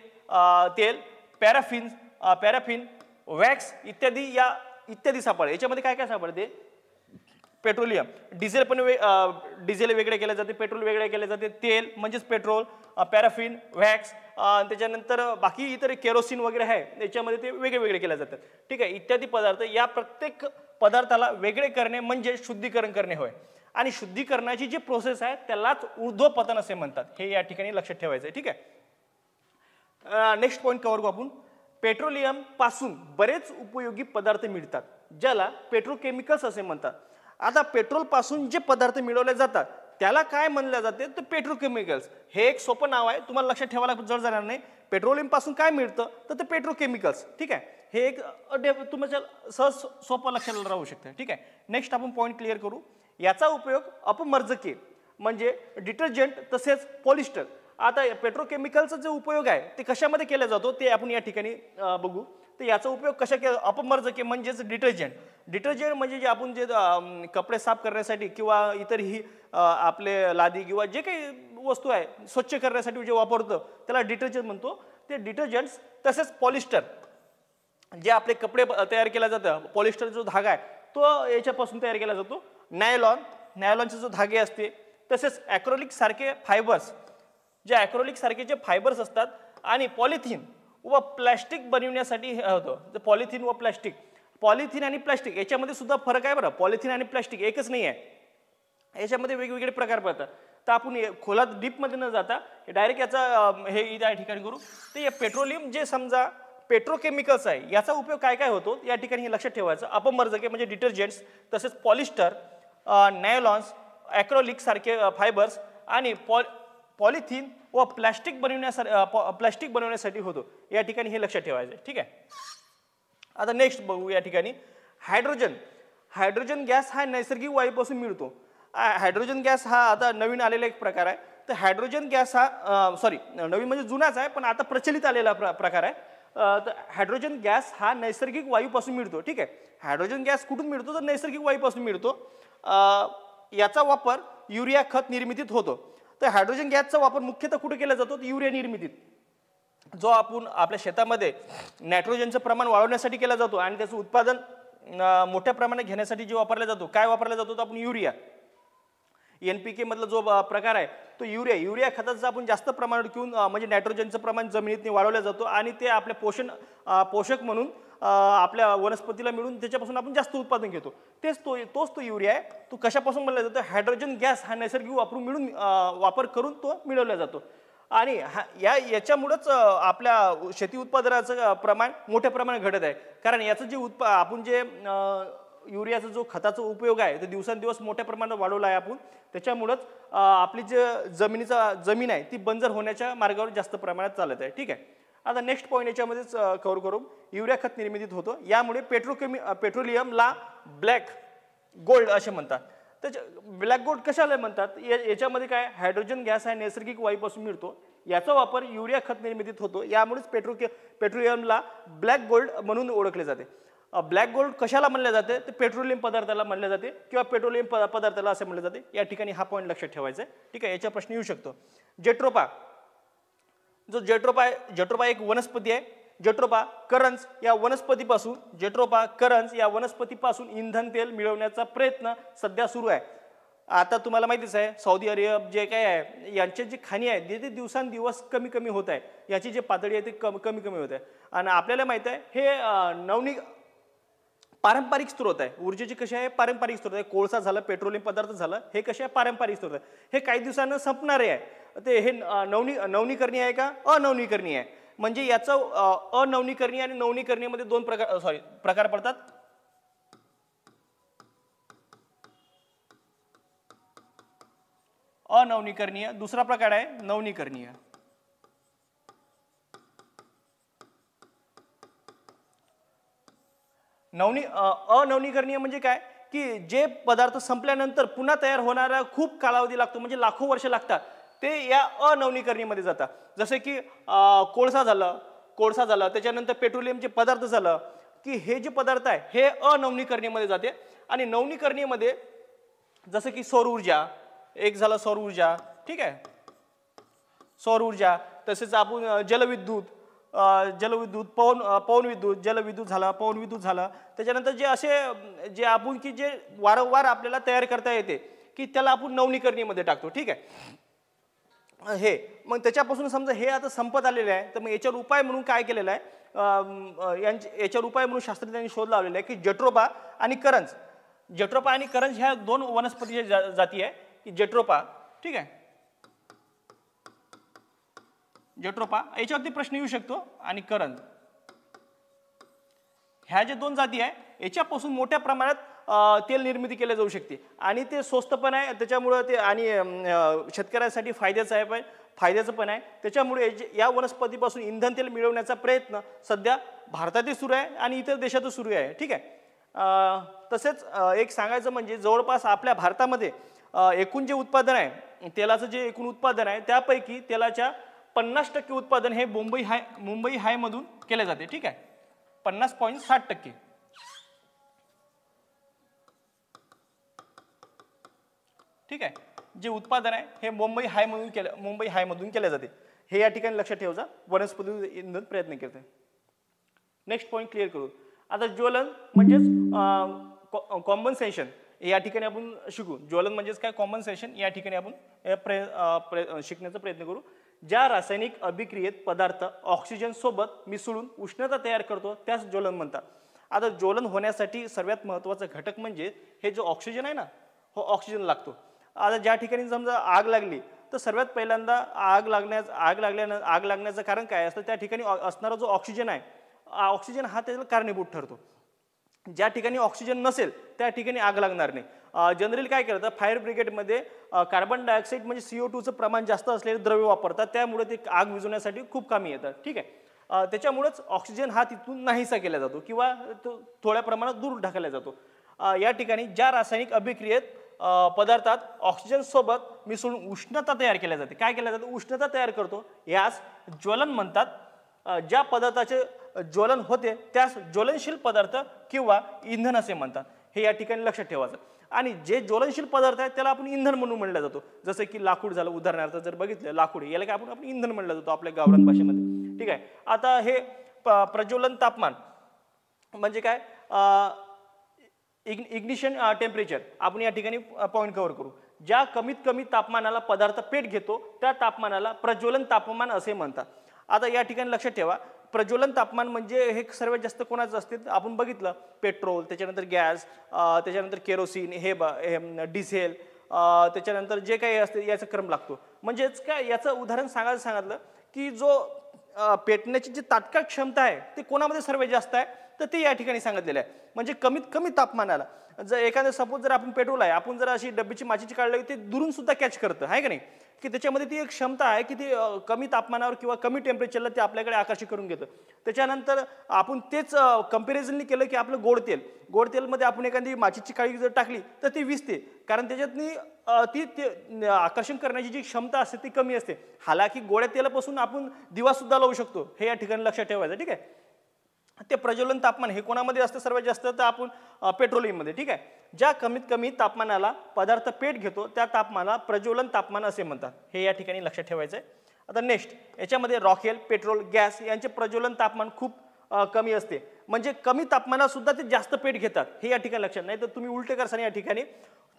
पॅराफिन, वॅक्स इत्यादी सापडते. याच्यामध्ये काय काय सापडते? पेट्रोलियम. डिझेल वेगळे केले जाते, पेट्रोल वेगळे केले जाते, तेल म्हणजेच पेट्रोल, पॅराफिन, वॅक्स, त्याच्यानंतर बाकी इतर केरोसिन वगैरे आहे याच्यामध्ये ते वेगळे केले जातात. ठीक आहे. इत्यादी पदार्थ, या प्रत्येक पदार्थाला वेगळे करणे म्हणजे शुद्धीकरण करणे होय. आणि शुद्धीकरणाची जी प्रोसेस आहे त्यालाच ऊर्ध्वपतन असे म्हणतात. हे या ठिकाणी लक्षात ठेवायचं आहे. ठीक आहे. नेक्स्ट पॉईंट कव्हर करू आपण. पेट्रोलियम पासून बरेच उपयोगी पदार्थ मिळतात ज्याला पेट्रोकेमिकल्स असे म्हणतात. आता पेट्रोल पासून जे पदार्थ मिळवले जातात त्याला काय म्हणले जाते? तर पेट्रोकेमिकल्स. हे एक सोपं नाव आहे, तुम्हाला लक्षात ठेवायला जड जाणार नाही. पेट्रोलियम पासून काय मिळतं तर ते पेट्रोकेमिकल्स. ठीक आहे. हे एक तुमच्या सहज सोपं लक्षात राहू शकतं. ठीक आहे. नेक्स्ट आपण पॉईंट क्लिअर करू. याचा उपयोग अपमर्जके म्हणजे डिटर्जंट तसेच पॉलिस्टर. आता पेट्रोकेमिकलचा जो उपयोग आहे ते कशामध्ये केला जातो ते आपण या ठिकाणी बघू. तर याचा उपयोग कशा केला? अपमर्जके म्हणजेच डिटर्जंट म्हणजे जे आपण जे कपडे साफ करण्यासाठी किंवा इतरही आपले लादी किंवा जे काही वस्तू आहे स्वच्छ करण्यासाठी जे वापरतो त्याला डिटर्जंट म्हणतो. ते डिटर्जंट्स तसेच पॉलिस्टर जे आपले कपडे तयार केला जातं, पॉलिस्टर जो धागा आहे तो याच्यापासून तयार केला जातो. नायलॉनचे जो धागे असते, तसेच ॲक्रोलिक सारखे फायबर्स, जे ॲक्रोलिक सारखे जे फायबर्स असतात, आणि पॉलिथिन व प्लॅस्टिक बनवण्यासाठी होतं. पॉलिथिन व प्लॅस्टिक, पॉलिथिन आणि प्लॅस्टिक याच्यामध्ये सुद्धा फरक आहे बरं. पॉलिथिन आणि प्लॅस्टिक एकच नाही आहे, याच्यामध्ये वेगवेगळे प्रकार पडतात. तर आपण खोलात डीपमध्ये न जाता डायरेक्ट याचा हे या ठिकाणी करू. तर या पेट्रोलियम जे समजा पेट्रोकेमिकल्स आहे याचा उपयोग काय काय होतो या ठिकाणी हे लक्षात ठेवायचं. अपमर्जके म्हणजे डिटर्जंट्स, तसेच पॉलिस्टर, नायलॉन्स, ॲक्रोलिक सारखे फायबर्स आणि पॉलिथिन व प्लॅस्टिक बनवण्यासाठी होतो. या ठिकाणी हे लक्षात ठेवायचं. ठीक आहे. आता नेक्स्ट बघू. या ठिकाणी हायड्रोजन गॅस हा नैसर्गिक वायूपासून मिळतो. हायड्रोजन गॅस हा आता नवीन आलेला एक प्रकार आहे. तर हायड्रोजन गॅस हा नवीन म्हणजे जुनाच आहे पण आता प्रचलित आलेला प्रकार आहे. तर हायड्रोजन गॅस हा नैसर्गिक वायूपासून मिळतो. ठीक आहे. हायड्रोजन गॅस कुठून मिळतो? तर नैसर्गिक वायूपासून मिळतो. याचा वापर युरिया खत निर्मितीत होतो. तर हायड्रोजन गॅसचा वापर मुख्यतः कुठे केला जातो? तर युरिया निर्मितीत, जो आपण आपल्या शेतामध्ये नायट्रोजनचं प्रमाण वाढवण्यासाठी केला जातो आणि त्याचं उत्पादन मोठ्या प्रमाणात घेण्यासाठी जे वापरला जातो. काय वापरला जातो? तर आपण युरिया, NPK मधला जो प्रकार आहे तो युरिया खताचं आपण जास्त प्रमाणात घेऊन म्हणजे नायट्रोजनचं प्रमाण जमिनीत वाढवलं जातो आणि ते आपल्या पोषक म्हणून आपल्या वनस्पतीला मिळून त्याच्यापासून आपण जास्त उत्पादन घेतो. तोच तो युरिया आहे. तो कशापासून बनवला जातो? हायड्रोजन गॅस हा नैसर्गिक वापर करून तो मिळवला जातो. आणि याच्यामुळेच आपल्या शेती उत्पादनाचं प्रमाण मोठ्या प्रमाणात घटत आहे. कारण याचं जे आपण जे युरियाचा जो खताचा उपयोग आहे तो दिवसेंदिवस मोठ्या प्रमाणात वाढवला आहे आपण. त्याच्यामुळंच आपली जे जमीन आहे ती बंजर होण्याच्या मार्गावर जास्त प्रमाणात चालत आहे. ठीक आहे. आता नेक्स्ट पॉईंट याच्यामध्येच कव्हर करू. युरिया खत निर्मितीत होतो, यामुळे पेट्रोलियमला ब्लॅक गोल्ड असे म्हणतात. त्याच्या ब्लॅक गोल्ड कशाला म्हणतात? याच्यामध्ये काय हायड्रोजन गॅस आहे नैसर्गिक वायूपासून मिळतो, याचा वापर युरिया खत निर्मितीत होतो, यामुळेच पेट्रोलियमला ब्लॅक गोल्ड म्हणून ओळखले जाते. ब्लॅक गोल्ड कशाला म्हणले जाते? तर पेट्रोलियम पदार्थाला म्हणले जाते किंवा पेट्रोलियम पदार्थाला असे म्हणले जाते. या ठिकाणी हा पॉईंट लक्षात ठेवायचा आहे. ठीक आहे. याचा प्रश्न येऊ शकतो. जेट्रोपा, जो जेट्रोपा एक वनस्पती आहे. जेट्रोपा करंज या वनस्पतीपासून इंधन तेल मिळवण्याचा प्रयत्न सध्या सुरू आहे. आता तुम्हाला माहितीच आहे सौदी अरेब जे काय आहे यांचे जे खाणी आहे ते दिवसांदिवस कमी कमी होत आहे. याची जी पातळी आहे ती कमी कमी होत आहे. आणि आपल्याला माहित आहे हे पारंपरिक स्रोत आहे. ऊर्जेचे कसे आहे? पारंपरिक स्रोत आहे. कोळसा झाला, पेट्रोलियम पदार्थ झाला, हे कसे आहे? पारंपरिक स्रोत आहे. हे काही दिवसांना संपणारे आहे. ते हे नवनीकरणीय आहे का अनवनीकरणीय आहे? म्हणजे याचं अनवनीकरणीय आणि नवनीकरणीयमध्ये दोन प्रकार पडतात. अनवनीकरणीय, दुसरा प्रकार आहे नवनीकरणीय. अनवनीकरणीय म्हणजे काय की जे पदार्थ संपल्यानंतर पुन्हा तयार होणारा खूप कालावधी लागतो, म्हणजे लाखो वर्ष लागतात, ते या अनवनीकरणीयमध्ये जातात. जसे की कोळसा झालं, त्याच्यानंतर पेट्रोलियमचे पदार्थ झालं, की हे जे पदार्थ आहे हे अनवनीकरणीयमध्ये जाते. आणि नवनीकरणीयमध्ये जसं की सौर ऊर्जा एक झालं, सौर ऊर्जा. ठीक आहे. सौर ऊर्जा, तसेच आपण जलविद्युत, पवनविद्युत, जलविद्युत झाला, पवनविद्युत झाला. त्याच्यानंतर जे आपण की जे वारंवार आपल्याला तयार करता येते की त्याला आपण नवनीकरणीयमध्ये टाकतो. ठीक आहे. हे मग त्याच्यापासून समजा हे आता संपत आलेले आहे, तर मग याच्यावर उपाय म्हणून काय केलेलं आहे? याच्यावर उपाय म्हणून शास्त्रज्ञांनी शोध लावलेला आहे की जेट्रोपा आणि करंज. जेट्रोपा आणि करंज ह्या दोन वनस्पतीच्या जाती आहे की जेट्रोपा. ठीक आहे. जेट्रोपा याच्यावरती प्रश्न येऊ शकतो. आणि करंज, ह्या जे दोन जाती आहे याच्यापासून मोठ्या प्रमाणात तेल निर्मिती केली जाऊ शकते आणि ते स्वस्त पण आहे. त्याच्यामुळे ते आणि शेतकऱ्यांसाठी फायद्याचं पण आहे. त्याच्यामुळे या वनस्पतीपासून इंधन तेल मिळवण्याचा प्रयत्न सध्या भारतातही सुरू आहे आणि इतर देशातही सुरू आहे. ठीक आहे. तसेच एक सांगायचं म्हणजे जवळपास आपल्या भारतामध्ये एकूण जे उत्पादन आहे तेलाचं, जे एकूण उत्पादन आहे त्यापैकी तेलाच्या 50% उत्पादन हे मुंबई हाय मधून केले जाते. ठीक आहे. 50.60%. ठीक आहे. जे उत्पादन आहे हे मुंबई हाय मधून केले जाते. हे या ठिकाणी लक्षात ठेवायचं. वनस्पती इंधन प्रयत्न करते. नेक्स्ट पॉईंट क्लिअर करू. आता ज्वलन म्हणजेच कॉम्पन्सेशन या ठिकाणी आपण शिकू. ज्वलन म्हणजेच काय, कॉम्पन्सेशन या ठिकाणी आपण शिकण्याचा प्रयत्न करू. ज्या रासायनिक अभिक्रियेत पदार्थ ऑक्सिजन सोबत मिसळून उष्णता तयार करतो त्यास ज्वलन म्हणतात. आता ज्वलन होण्यासाठी सर्वात महत्त्वाचा घटक म्हणजे हे जो ऑक्सिजन आहे ना, हो ऑक्सिजन लागतो. आता ज्या ठिकाणी समजा आग लागली तर सर्वात पहिल्यांदा आग लागण्याचं कारण काय असतं? त्या ठिकाणी असणारा जो ऑक्सिजन आहे, ऑक्सिजन हा त्याला कारणीभूत ठरतो. ज्या ठिकाणी ऑक्सिजन नसेल त्या ठिकाणी आग लागणार नाही. जनरली काय करतात फायर ब्रिगेडमध्ये कार्बन डायऑक्साईड म्हणजे CO2चं प्रमाण जास्त असलेले द्रव्य वापरतात, त्यामुळे ते आग विझवण्यासाठी खूप कामी येतात. ठीक आहे. त्याच्यामुळेच ऑक्सिजन हा तिथून नाहीसा केला जातो किंवा तो थोड्या प्रमाणात दूर ढकलला जातो. या ठिकाणी ज्या रासायनिक अभिक्रियेत पदार्थात ऑक्सिजन सोबत मिसळून उष्णता तयार केल्या जाते. काय केलं जातं? उष्णता तयार करतो, यास ज्वलन म्हणतात. ज्या पदार्थाचे ज्वलन होते त्यास ज्वलनशील पदार्थ किंवा इंधन असे म्हणतात. हे या ठिकाणी लक्षात ठेवायचं. आणि जे ज्वलनशील पदार्थ आहेत त्याला आपण इंधन म्हणून म्हणलं जातो. जसं की लाकूड झालं, उदाहरणार्थ जर बघितलं लाकूड, याला काय आपण इंधन म्हणलं जातो आपल्या गावरान भाषेमध्ये. ठीक आहे. आता हे प्रज्वलन तापमान म्हणजे काय, इग्निशन टेम्परेचर आपण या ठिकाणी पॉईंट कव्हर करू. ज्या कमीत कमी तापमानाला पदार्थ पेट घेतो त्या तापमानाला प्रज्वलन तापमान असे म्हणतात. आता या ठिकाणी लक्षात ठेवा, प्रज्वलन तापमान म्हणजे हे सर्वात जास्त कोणाचं असते? आपण बघितलं पेट्रोल, त्याच्यानंतर गॅस, त्याच्यानंतर केरोसिन, हे डिझेल, त्याच्यानंतर जे काही असते याचा क्रम लागतो. म्हणजेच काय, याचं उदाहरण सांगितलं की जो पेटण्याची जी तात्काळ क्षमता आहे ते कोणामध्ये सर्वात जास्त आहे? तर ते या ठिकाणी सांगितलेलं आहे. म्हणजे कमीत कमी तापमानाला जर एखादं सपोज जर आपण पेट्रोल आहे, आपण जर अशी डब्बीची माचीची काढली ते दुरून सुद्धा कॅच करतं आहे का नाही, की त्याच्यामध्ये ती एक क्षमता आहे की ती कमी तापमानावर किंवा कमी टेम्परेचरला ते आपल्याकडे आकर्षित करून घेतं. त्याच्यानंतर आपण तेच कंपॅरिझनली केलं की आपलं गोड तेलमध्ये आपण एखादी माचीची काळी जर टाकली तर ती विजते, कारण त्याच्यातनी ती आकर्षण करण्याची जी क्षमता असते ती कमी असते. हालाकी गोड्या तेलापासून आपण दिवा सुद्धा लावू शकतो, हे या ठिकाणी लक्षात ठेवायचं. ठीक आहे. ते प्रज्वलन तापमान हे कोणामध्ये असतं सर्वात जास्त, तर आपण पेट्रोलियममध्ये. ठीक आहे. ज्या कमीत कमी तापमानाला पदार्थ पेट घेतो त्या तापमानाला प्रज्वलन तापमान असे म्हणतात, हे या ठिकाणी लक्षात ठेवायचं आहे. आता नेक्स्ट याच्यामध्ये रॉकेल, पेट्रोल, गॅस यांचे प्रज्वलन तापमान खूप कमी असते, म्हणजे कमी तापमानात सुद्धा ते जास्त पेट घेतात, हे या ठिकाणी लक्षात. नाही तर तुम्ही उलटे करसान या ठिकाणी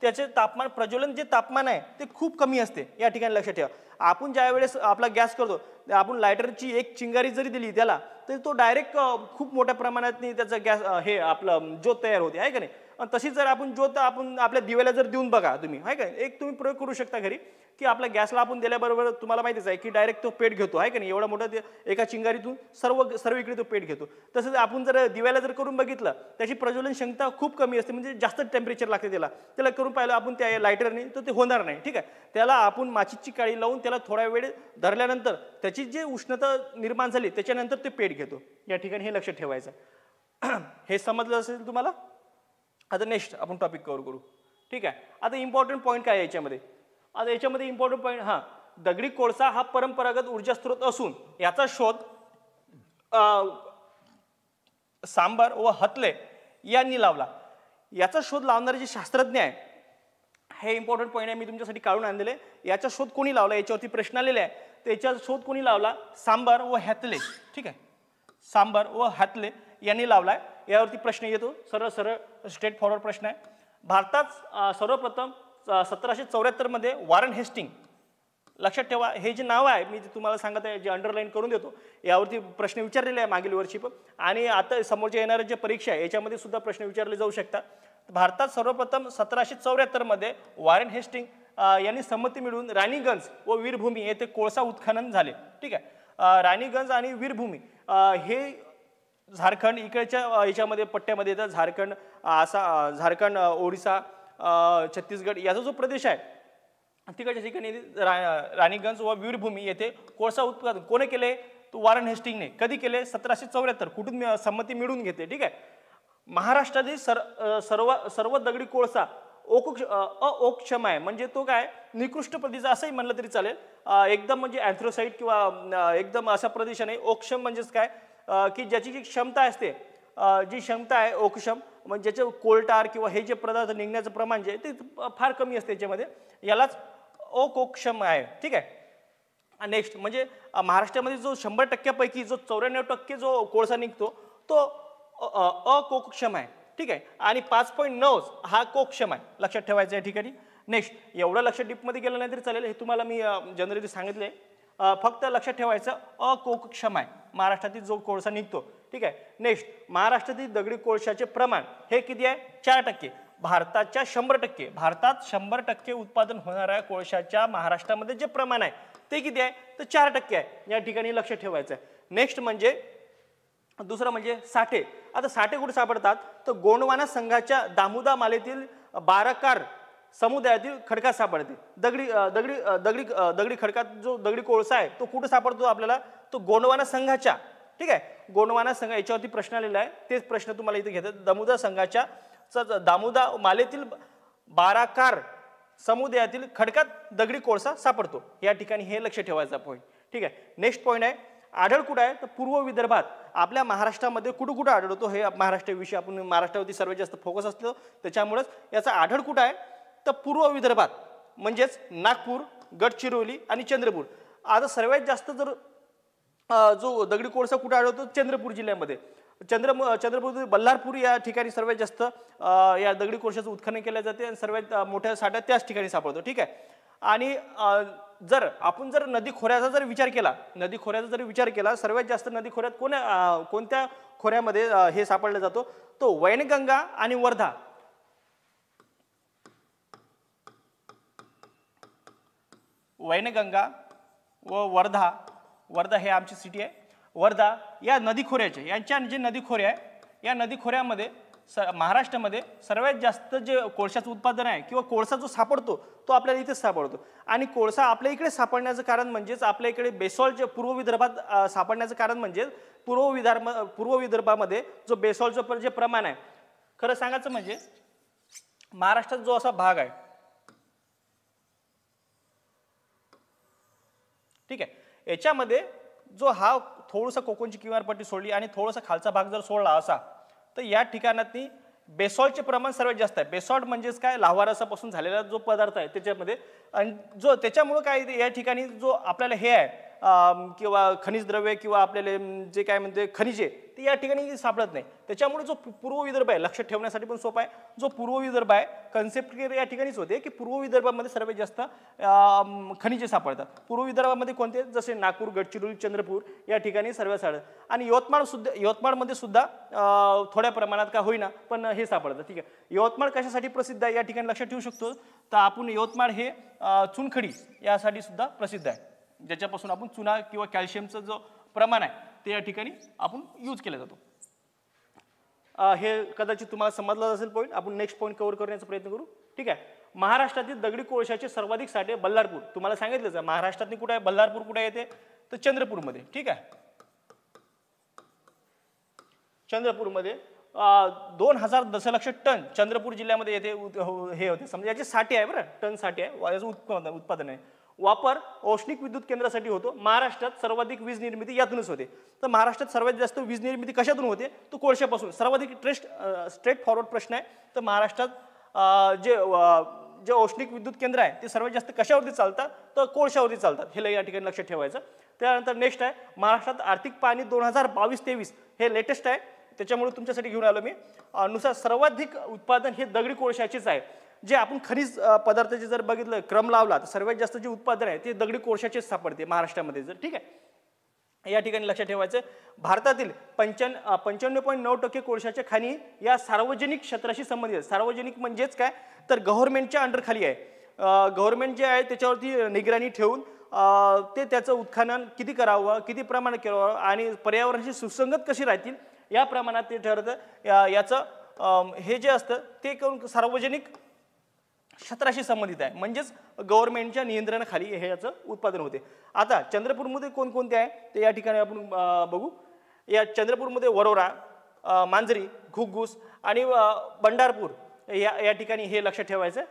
त्याचे तापमान प्रज्वलन जे तापमान आहे ते खूप कमी असते, या ठिकाणी लक्षात ठेवा. आपण ज्या वेळेस आपला गॅस करतो आपण लायटरची एक चिंगारी जरी दिली त्याला तर तो डायरेक्ट खूप मोठ्या प्रमाणात त्याचा गॅस हे आपलं ज्योत तयार होते आहे का नाही. तशीच जर आपण ज्योत आपण आपल्या दिव्याला जर देऊन बघा तुम्ही आहे का, एक तुम्ही प्रयोग करू शकता घरी की आपल्या गॅसला आपण दिल्याबरोबर तुम्हाला माहितीच आहे की डायरेक्ट तो पेट घेतो आहे का नाही, एवढा मोठा एका चिंगारीतून सर्वीकडे तो पेट घेतो. तसंच आपण जर दिव्याला जर करून बघितलं त्याची प्रज्वलन क्षमता खूप कमी असते, म्हणजे जास्त टेम्परेचर लागते त्याला करून पाहिलं आपण त्या लायटरने तर ते होणार नाही. ठीक आहे. त्याला आपण माचीची काळी लावून त्याला थोडा वेळ धरल्यानंतर त्याची जी उष्णता निर्माण झाली त्याच्यानंतर ते पेट घेतो, या ठिकाणी हे लक्षात ठेवायचं. हे समजलं असेल तुम्हाला. आता नेक्स्ट आपण टॉपिक कव्हर करू. ठीक आहे. आता इम्पॉर्टंट पॉईंट काय आहे याच्यामध्ये, आता याच्यामध्ये इम्पॉर्टंट पॉईंट दगडी कोळसा हा परंपरागत ऊर्जा स्रोत असून याचा शोध सांबर व हतले यांनी लावला. याचा शोध लावणारे जे शास्त्रज्ञ आहे, हे इम्पॉर्टंट पॉईंट आहे, मी तुमच्यासाठी काढून आणलेले. याचा शोध कोणी लावला याच्यावरती प्रश्न आलेले आहे. त्याचा शोध कोणी लावला, सांबर व हॅतले. ठीक आहे. सांबर व हॅतले यांनी लावलाय. यावरती प्रश्न येतो, सरळ स्ट्रेट फॉरवर्ड प्रश्न आहे. भारतात सर्वप्रथम 1774 मध्ये वॉरेन हेस्टिंग, लक्षात ठेवा हे जे नाव आहे मी तुम्हाला सांगत आहे, जे अंडरलाईन करून देतो, यावरती प्रश्न विचारलेले आहे मागील वर्षी पण, आणि आता समोरच्या येणाऱ्या जे परीक्षा आहे याच्यामध्ये सुद्धा प्रश्न विचारले जाऊ शकतात. भारतात सर्वप्रथम 1774 मध्ये वॉरेन हेस्टिंग यांनी संमती मिळवून राणीगंज व वीरभूमी येथे कोळसा उत्खनन झाले. ठीक आहे. राणीगंज आणि वीरभूमी हे झारखंड इकडच्या याच्यामध्ये पट्ट्यामध्ये येतात. झारखंड, ओडिसा, छत्तीसगड याचा जो प्रदेश आहे तिकडच्या ठिकाणी राणीगंज व वीरभूमी येथे कोळसा उत्पादन कोणी केले, तो वॉरेन हेस्टिंगने. कधी केले, 1774. कुठून संमती मिळवून घेतली. ठीक आहे. महाराष्ट्रातील सर्व दगडी कोळसा अओक्षम आहे, म्हणजे तो काय निकृष्ट प्रदेश असंही म्हणलं तरी चालेल. एकदम म्हणजे अँथ्रोसाइट किंवा एकदम असा प्रदेश नाही. ओक्षम म्हणजेच काय की ज्याची जी क्षमता असते, जी क्षमता आहे ओक्षम, म्हणजे ज्याचं कोलटार किंवा हे जे पदार्थ निघण्याचं प्रमाण जे ते फार कमी असते याच्यामध्ये, यालाच अकोक्षम आहे. ठीक आहे. नेक्स्ट म्हणजे महाराष्ट्रामध्ये जो 100% जो 94% जो कोळसा निघतो तो अकोक्षम आहे. ठीक आहे. आणि 5.9 हा कोक्षम आहे, लक्षात ठेवायचं या ठिकाणी. नेक्स्ट एवढं लक्ष डीपमध्ये गेलं नाही तरी चालेल, हे तुम्हाला मी जनरली सांगितले. फक्त लक्षात ठेवायचं अकोक्षम आहे महाराष्ट्रातील जो कोळसा निघतो. ठीक आहे. नेक्स्ट महाराष्ट्रातील दगडी कोळशाचे प्रमाण हे किती आहे, 4%. भारताच्या 100%, भारतात 100% उत्पादन होणाऱ्या कोळशाच्या महाराष्ट्रामध्ये जे प्रमाण आहे ते किती आहे, तर 4% आहे, या ठिकाणी लक्ष ठेवायचं आहे. नेक्स्ट म्हणजे दुसरं म्हणजे साठे. आता साठे कुठे सापडतात, तर गोंडवाना संघाच्या दामुदा मालेतील बाराकार समुदायातील खडकात सापडते. दगडी खडकात जो दगडी कोळसा आहे तो कुठे सापडतो आपल्याला, तो गोंडवाना संघाच्या. ठीक आहे. गोंडवाना संघ याच्यावरती प्रश्न आलेला आहे, तेच प्रश्न तुम्हाला इथे घेतात. दामुदा मालेतील बाराकार समुदायातील खडकात दगडी कोळसा सापडतो, या ठिकाणी हे लक्ष ठेवायचं पॉईंट. ठीक आहे. नेक्स्ट पॉईंट आहे आढळ कुठं आहे, तर पूर्व विदर्भात. आपल्या महाराष्ट्रामध्ये कुठं कुठं आढळतो, हे महाराष्ट्राविषयी आपण महाराष्ट्रावरती सर्वात जास्त फोकस असतो त्याच्यामुळेच याचा आढळ कुठं आहे, तर पूर्व विदर्भात, म्हणजेच नागपूर, गडचिरोली आणि चंद्रपूर. आता सर्वात जास्त जर जो दगडी कोळसा कुठे आढळतो, चंद्रपूर जिल्ह्यामध्ये. चंद्रपूर बल्लारपूर या ठिकाणी सर्वात जास्त या दगडी कोळशाचं उत्खनन केले जाते आणि सर्वात मोठ्या साठ्या त्याच ठिकाणी सापडतो. ठीक आहे. आणि जर आपण नदी खोऱ्याचा जर विचार केला, सर्वात जास्त नदी खोऱ्यात कोणत्या खोऱ्यामध्ये हे सापडला जातो, तो वैनगंगा आणि वर्धा. वैनगंगा व वर्धा हे आमची सिटी आहे. वर्धा या नदी खोऱ्याचे, यांच्या जे नदी खोरे आहे या नदी खोऱ्यामध्ये महाराष्ट्रामध्ये सर्वात जास्त जे कोळशाचं उत्पादन आहे किंवा कोळसा जो सापडतो तो आपल्याला इथेच सापडतो. आणि कोळसा आपल्या इकडे सापडण्याचं कारण म्हणजेच आपल्या इकडे बेसॉल्ट जे पूर्व विदर्भात सापडण्याचं कारण म्हणजे पूर्व विदर्भामध्ये जो बेसॉल्टचं जे प्रमाण आहे, खरं सांगायचं म्हणजे महाराष्ट्रात जो असा भाग आहे, ठीक आहे, याच्यामध्ये जो हा थोडासा कोकणची किनारपट्टी सोडली आणि थोडासा खालचा भाग जर सोडला असा, तर या ठिकाणातनी बेसॉल्टचे प्रमाण सर्वात जास्त आहे. बेसॉल्ट म्हणजेच काय, लाव्हारसापासून झालेला जो पदार्थ आहे त्याच्यामध्ये, आणि जो त्याच्यामुळं काय या ठिकाणी जो आपल्याला हे आहे किंवा खनिज द्रव्य किंवा आपल्याला जे काय म्हणते खनिजे ते या ठिकाणी सापडत नाही. त्याच्यामुळे जो पूर्व विदर्भ आहे, लक्षात ठेवण्यासाठी पण सोपा आहे, जो पूर्व विदर्भ आहे कन्सेप्ट या ठिकाणीच होते की पूर्व विदर्भामध्ये सर्वात जास्त खनिजे सापडतात. पूर्व विदर्भामध्ये कोणते, जसे नागपूर, गडचिरोली, चंद्रपूर या ठिकाणी सर्वात सापडतात. आणि यवतमाळमध्ये सुद्धा थोड्या प्रमाणात का होईना पण हे सापडतं. ठीक आहे, यवतमाळ कशासाठी प्रसिद्ध आहे या ठिकाणी लक्षात ठेवू शकतो, तर आपण यवतमाळ हे चुनखडी यासाठी सुद्धा प्रसिद्ध आहे, ज्याच्यापासून आपण चुना किंवा कॅल्शियमचं जो प्रमाण आहे ते या ठिकाणी आपण यूज केला जातो. हे कदाचित तुम्हाला समजलं असेल पॉईंट. आपण नेक्स्ट पॉईंट कव्हर करण्याचा प्रयत्न करू. ठीक आहे, महाराष्ट्रातील दगडी कोळशाचे सर्वाधिक साठे बल्लारपूर. तुम्हाला सांगितलं महाराष्ट्रातली कुठे आहे, बल्लारपूर कुठे येते, तर चंद्रपूरमध्ये. ठीक आहे, चंद्रपूरमध्ये 2000 दशलक्ष टन चंद्रपूर जिल्ह्यामध्ये येथे हे होते. समजा याचे साठे आहे, बरं, टन साठे आहे, याचं उत्पादन आहे. वापर औष्णिक विद्युत केंद्रासाठी होतो. महाराष्ट्रात सर्वाधिक वीज निर्मिती यातूनच होते. तर महाराष्ट्रात सर्वात जास्त वीज निर्मिती कशातून होते, तो कोळशापासून. सर्वाधिक स्ट्रेट फॉरवर्ड प्रश्न आहे. तर महाराष्ट्रात जे औष्णिक विद्युत केंद्र आहे ते सर्वात जास्त कशावरती चालतात, तर कोळशावरती चालतात. हे या ठिकाणी लक्षात ठेवायचं. त्यानंतर नेक्स्ट आहे, महाराष्ट्रात आर्थिक पाहणी 2022-23 हे लेटेस्ट आहे, त्याच्यामुळे तुमच्यासाठी घेऊन आलो मी. नुसार सर्वाधिक उत्पादन हे दगडी कोळशाचेच आहे. जे आपण खनिज पदार्थाचे जर बघितलं क्रम लावला तर सर्वात जास्त जे उत्पादन आहे ते दगडी कोळशाचेच सापडते महाराष्ट्रामध्ये जर. ठीक आहे, या ठिकाणी लक्षात ठेवायचं. भारतातील 95.9% कोळशाच्या खाणी या सार्वजनिक क्षेत्राशी संबंधित आहेत. सार्वजनिक म्हणजेच काय, तर गव्हर्नमेंटच्या अंडर खाली आहे. गव्हर्नमेंट जे आहे त्याच्यावरती निगराणी ठेवून ते त्याचं उत्खनन किती करावं, किती प्रमाणात करावं आणि पर्यावरणाशी सुसंगत कशी राहतील या प्रमाणात ते ठरतं. याचं हे जे असतं ते करून सार्वजनिक क्षेत्राशी संबंधित आहे, म्हणजेच गव्हर्नमेंटच्या नियंत्रणाखाली हे याचं उत्पादन होते. आता चंद्रपूरमध्ये कोणकोणते आहे ते या ठिकाणी आपण बघू. या चंद्रपूरमध्ये वरोरा, मांजरी, घुगुस आणि बंडारपूर या ठिकाणी हे लक्षात ठेवायचं.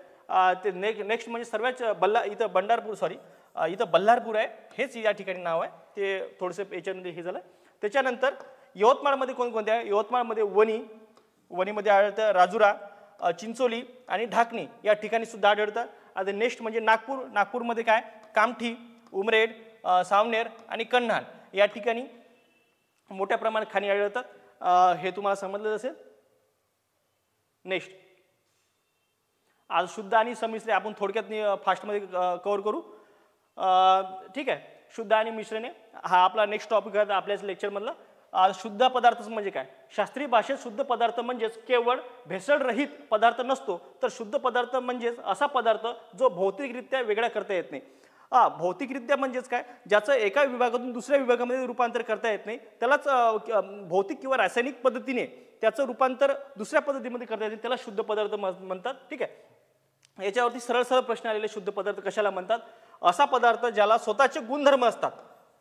ते नेक्स्ट म्हणजे सर्वात इथं बल्लारपूर आहे, हेच या ठिकाणी नाव आहे, ते थोडंसं याच्यामध्ये हे झालं. त्याच्यानंतर यवतमाळमध्ये कोणकोणते आहे, यवतमाळमध्ये वणीमध्ये आढळतं, राजुरा, चिंचोली आणि ढाकणी या ठिकाणी सुद्धा आढळतात. आता नेक्स्ट म्हणजे नागपूरमध्ये काय, कामठी, उमरेड, सावनेर आणि कन्हान या ठिकाणी मोठ्या प्रमाणात खाणी आढळतात. हे तुम्हाला समजलं असेल. नेक्स्ट आज शुद्ध आणि संमिश्र आपण थोडक्यात फास्टमध्ये कव्हर करू. ठीक आहे, शुद्ध आणि मिश्रणे हा आपला नेक्स्ट टॉपिक आहे आपल्याच लेक्चरमधला. शुद्ध पदार्थ म्हणजे काय, शास्त्रीय भाषेत शुद्ध पदार्थ म्हणजेच केवळ भेसळरहित पदार्थ नसतो, तर शुद्ध पदार्थ म्हणजेच असा पदार्थ जो भौतिकरित्या वेगळा करता येत नाही. भौतिकरित्या म्हणजेच काय, ज्याचं एका विभागातून दुसऱ्या विभागामध्ये रूपांतर करता येत नाही, त्यालाच भौतिक किंवा रासायनिक पद्धतीने त्याचं रूपांतर दुसऱ्या पद्धतीमध्ये करता येते, त्याला शुद्ध पदार्थ म्हणतात. ठीक आहे, याच्यावरती सरळ प्रश्न आलेले, शुद्ध पदार्थ कशाला म्हणतात. असा पदार्थ ज्याला स्वतःचे गुणधर्म असतात.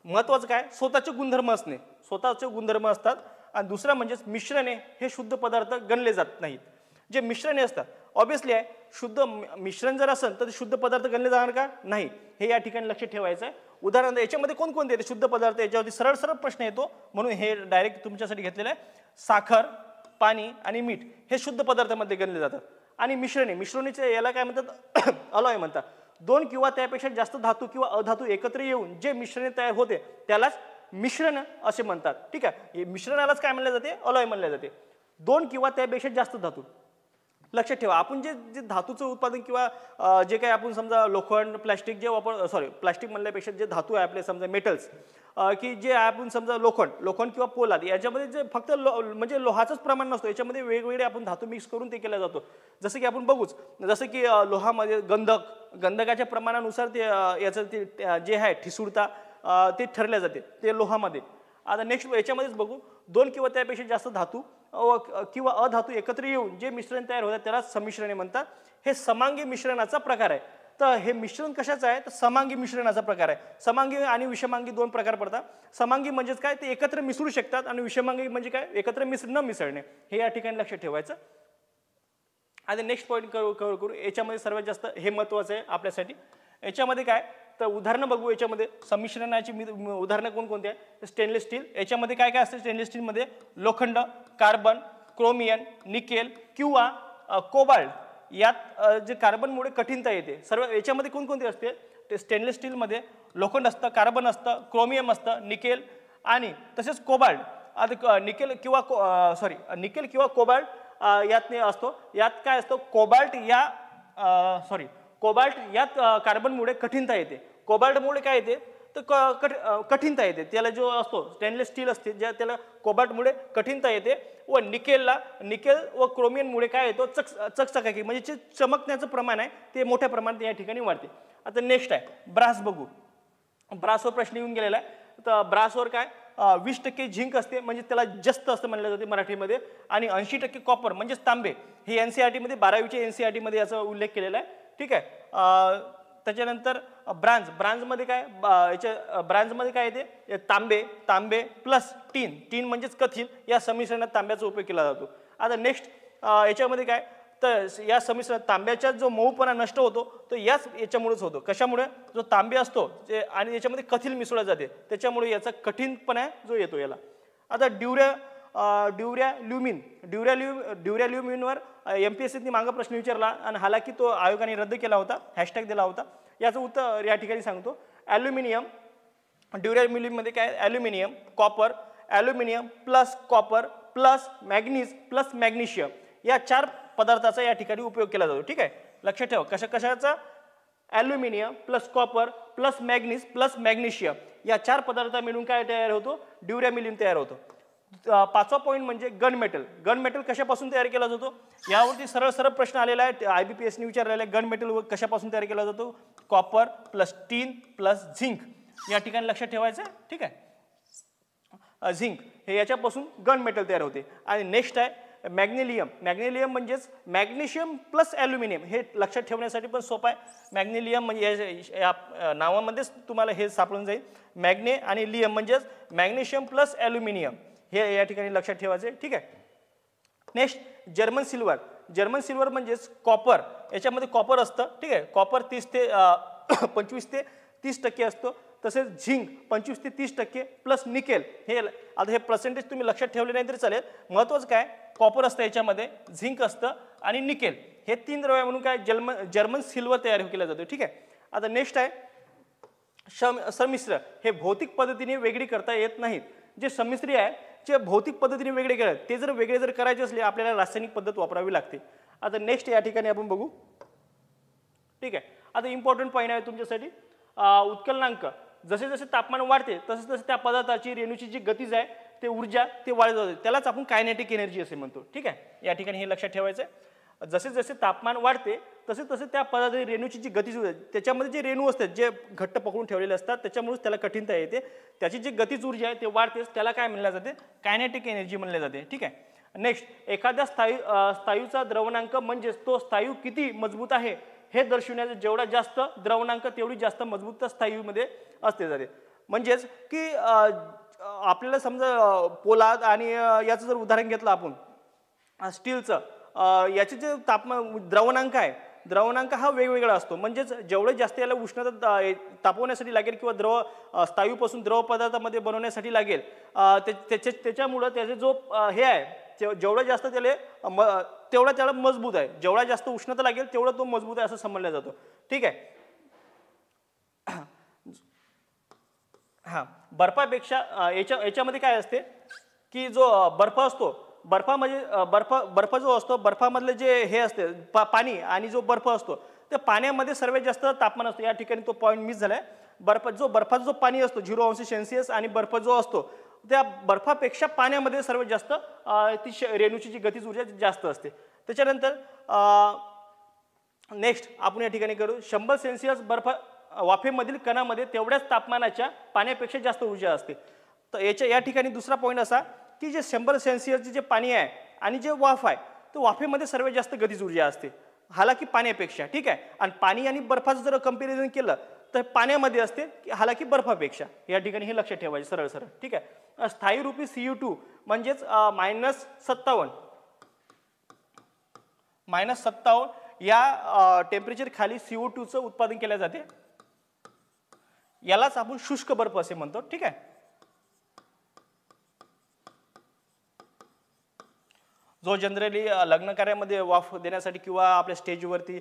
महत्वाचं काय, स्वतःचे गुणधर्म असणे, स्वतःचे गुणधर्म असतात. आणि दुसरं म्हणजेच मिश्रणे हे शुद्ध पदार्थ गणले जात नाहीत. जे मिश्रणे असतात ऑब्विसली आहे, शुद्ध मिश्रण जर असेल तर शुद्ध पदार्थ गणले जाणार का, नाही, हे या ठिकाणी लक्षात ठेवायचं आहे. उदाहरण याच्यामध्ये कोणकोणते येते शुद्ध पदार्थ, याच्यावरती सरळ प्रश्न येतो, म्हणून हे डायरेक्ट तुमच्यासाठी घेतलेलं आहे. साखर, पाणी आणि मीठ हे शुद्ध पदार्थामध्ये गणले जातात. आणि मिश्रणीचे याला काय म्हणतात, अलॉय म्हणतात. 2 किंवा त्यापेक्षा जास्त धातू किंवा अधातू एकत्र येऊन जे मिश्रणे तयार होते त्यालाच मिश्रण असे म्हणतात. ठीक आहे, मिश्रणालाच काय म्हणले जाते, अलॉय म्हणले जाते. 2 किंवा त्यापेक्षा जास्त धातू. लक्षात ठेवा, आपण जे धातूचं उत्पादन किंवा जे काही आपण समजा लोखंड, प्लास्टिक जे प्लास्टिक म्हणल्यापेक्षा जे धातू आहे आपले समजा मेटल्स, की जे आपण समजा लोखंड किंवा पोलाद याच्यामध्ये जे फक्त म्हणजे लोहाचंच प्रमाण नसतो, याच्यामध्ये वेगवेगळे आपण धातू मिक्स करून ते केला जातो. जसं की आपण बघूच, जसं की लोहामध्ये गंधकाच्या प्रमाणानुसार ते याचं ते जे आहे ठिसूळता ते ठरल्या जाते ते लोहामध्ये. आता नेक्स्ट याच्यामध्येच बघू, 2 किंवा त्यापेक्षा जास्त धातू किंवा अधातू एकत्र येऊन जे मिश्रण तयार होतात त्याला संमिश्रणे म्हणतात. हे समांगी मिश्रणाचा प्रकार आहे. तर हे मिश्रण कशाचं आहे तर समांगी मिश्रणाचा प्रकार आहे. समांगी आणि विषमांगी दोन प्रकार पडतात. समांगी म्हणजेच काय ते एकत्र मिसळू शकतात आणि विषमांगी म्हणजे काय एकत्र न मिसळणे. हे या ठिकाणी लक्षात ठेवायचं. आता नेक्स्ट पॉईंट करू. याच्यामध्ये सर्वात जास्त हे महत्त्वाचं आहे आपल्यासाठी. याच्यामध्ये काय तर उदाहरणं बघू. याच्यामध्ये संमिश्रणाची उदाहरणं कोणकोणती आहे. Stainless steel. याच्यामध्ये काय काय असते स्टेनलेस स्टीलमध्ये लोखंड, कार्बन, क्रोमियम, निकेल किंवा कोबाल्ट यात जे कार्बनमुळे कठीणता येते. सर्व याच्यामध्ये कोणकोणते असते ते स्टेनलेस स्टीलमध्ये लोखंड असतं, कार्बन असतं, क्रोमियम असतं, निकेल आणि तसेच कोबाल्ट. आता निकेल किंवा कोबाल्ट यात असतो. यात काय असतं कोबाल्ट यात कार्बनमुळे कठीणता येते. कोबाल्टमुळे काय येते तर कठीणता येते. त्याला जो असतो स्टेनलेस स्टील असते ज्या त्याला कोबाल्टमुळे कठीणता येते. व निकेल व क्रोमियममुळे काय येतो चकचकाकी म्हणजे चमकण्याचं प्रमाण आहे ते मोठ्या प्रमाणात या ठिकाणी वाढते. आता नेक्स्ट आहे ब्रास बघू. ब्रासवर प्रश्न येऊन गेलेला आहे. तर ब्रासवर काय 20% झिंक असते म्हणजे त्याला जास्त असतं म्हणलं जाते मराठीमध्ये आणि 80% कॉपर म्हणजेच तांबे. हे एनसीईआरटीमध्ये 12वीच्या एनसीईआरटीमध्ये याचा उल्लेख केलेला आहे. ठीक आहे. त्याच्यानंतर ब्रांजमध्ये काय ब्रांजमध्ये काय येते तांबे प्लस टीन म्हणजेच कथील या संमिश्रणात तांब्याचा उपयोग केला जातो. आता नेक्स्ट याच्यामध्ये काय तर या संमिश्रणात तांब्याचा जो मऊपणा नष्ट होतो तो याच्यामुळेच होतो. कशामुळे जो तांबे असतो आणि याच्यामध्ये कथील मिसळला जाते त्याच्यामुळे याचा कठीणपणा जो येतो याला. आता ड्युरॅल्युमिनवर MPSCने मागं प्रश्न विचारला आणि हालाकी तो आयोगाने रद्द केला होता. हॅशटॅग दिला होता. याचं उत्तर या ठिकाणी सांगतो. ॲल्युमिनियम ड्युरॅल्युमिनमध्ये काय aluminium plus copper plus manganese plus magnesium या 4 पदार्थाचा या ठिकाणी उपयोग केला जातो. ठीक आहे. लक्षात ठेवा कशाचा aluminium plus copper plus manganese plus magnesium या 4 पदार्थ मिळून काय तयार होतो ड्युरॅल्युमिनियम तयार होतो. 5वा पॉईंट म्हणजे गन मेटल कशापासून तयार केला जातो यावरती सरळ प्रश्न आलेला आहे. IBPSने विचारलेला आहे गन मेटल कशापासून तयार केला जातो कॉपर प्लस टीन प्लस झिंक या ठिकाणी लक्षात ठेवायचं. ठीक आहे. झिंक हे याच्यापासून गन मेटल तयार होते. आणि नेक्स्ट आहे मॅग्नेलियम म्हणजेच मॅग्नेशियम प्लस ॲल्युमिनियम. हे लक्षात ठेवण्यासाठी पण सोपं आहे. मॅग्नेलियम म्हणजे या नावामध्येच तुम्हाला हे सापडून जाईल. मॅग्ने आणि लियम म्हणजेच मॅग्नेशियम प्लस ॲल्युमिनियम हे या ठिकाणी लक्षात ठेवायचे. ठीक आहे. नेक्स्ट जर्मन सिल्वर म्हणजेच कॉपर. याच्यामध्ये कॉपर असतं. ठीक आहे. कॉपर 25 ते 30% असतो. तसेच झिंक 25 ते 30% प्लस निकेल. हे आता हे पर्सेंटेज तुम्ही लक्षात ठेवले नाही तरी चालेल. महत्त्वाचं काय कॉपर असतं याच्यामध्ये, झिंक असतं आणि निकेल हे 3 द्रव्य म्हणून काय जर्मन सिल्वर तयार केलं जातं. ठीक आहे. आता नेक्स्ट आहे संमिश्र. हे भौतिक पद्धतीने वेगळी करता येत नाहीत. जे संमिश्री आहे जे भौतिक पद्धतीने वेगळे केले ते वेगळे करायचे असले आपल्याला रासायनिक पद्धत वापरावी लागते. आता नेक्स्ट या ठिकाणी आपण बघू. ठीक आहे. आता इम्पॉर्टंट पॉईंट आहे तुमच्यासाठी उत्कलनांक. जसे तापमान वाढते तसे त्या पदार्थाची रेणूची जी गतीज आहे ते ऊर्जा ते वाढत जाते. त्यालाच आपण कायनेटिक एनर्जी असे म्हणतो. ठीक आहे. या ठिकाणी हे लक्षात ठेवायचं आहे. जसे तापमान वाढते तसे त्या पदार्थाची रेणूची जी गतीज त्याच्यामध्ये जे रेणू असतात जे घट्ट पकडून ठेवलेले असतात त्याच्यामुळेच त्याला कठीणता येते. त्याची जी गतीज ऊर्जा आहे ते वाढतेच त्याला काय म्हणलं जाते कायनेटिक एनर्जी म्हणले जाते. ठीक आहे. नेक्स्ट एखाद्या स्थायूचा द्रवणांक म्हणजेच तो स्थायू किती मजबूत आहे हे दर्शवण्याचं जेवढा जास्त द्रवणांक तेवढी जास्त मजबूतता स्थायूमध्ये असते जाते. म्हणजेच की आपल्याला समजा पोलाद आणि याचं जर उदाहरण घेतलं आपण स्टीलचं याचे जे द्रवणांक आहे द्रवणांक हा वेगवेगळा असतो. म्हणजेच जेवढे जास्त याला उष्णता तापवण्यासाठी लागेल किंवा स्थायूपासून द्रव पदार्थामध्ये बनवण्यासाठी लागेल त्याच्यामुळं त्याचे जो हे आहे जेवढं जास्त तेवढा त्याला मजबूत आहे. जेवढा जास्त उष्णता लागेल तेवढा तो मजबूत आहे असं समजलं जातो. ठीक आहे. बर्फापेक्षा याच्यामध्ये काय असते की जो बर्फ असतो बर्फ जो असतो बर्फामधले जे हे असते पाणी आणि जो बर्फ असतो त्या पाण्यामध्ये सर्वात जास्त तापमान असतो. या ठिकाणी तो पॉईंट मिस झालाय. बर्फाचा जो पाणी असतो 0°C आणि बर्फ जो असतो त्या बर्फापेक्षा पाण्यामध्ये सर्वात जास्त ती रेणूची जी गतीज ऊर्जा जास्त असते. त्याच्यानंतर नेक्स्ट आपण या ठिकाणी करू 100°C बर्फ वाफेमधील कणामध्ये तेवढ्याच तापमानाच्या पाण्यापेक्षा जास्त ऊर्जा असते. तर या ठिकाणी दुसरा पॉईंट असा की जे 100 सेल्सिअसचे जे पाणी आहे आणि जे वाफ आहे तर वाफेमध्ये सर्वात जास्त गतिज ऊर्जा असते हालाकी पाण्यापेक्षा, ठीक आहे. आणि पाणी आणि बर्फाचं जर कंपॅरिझन केलं तर पाण्यामध्ये असते हालाकी बर्फापेक्षा. या ठिकाणी हे लक्षात ठेवायचे सरळ सरळ, ठीक आहे. स्थायी रूपी CO2 म्हणजेच -57 या टेम्परेचर खाली CO2चं उत्पादन केले जाते. यालाच आपण शुष्क बर्फ असे म्हणतो, ठीक आहे. जो जनरली लग्न कार्यामध्ये वाफ देण्यासाठी किंवा आपल्या स्टेजवरती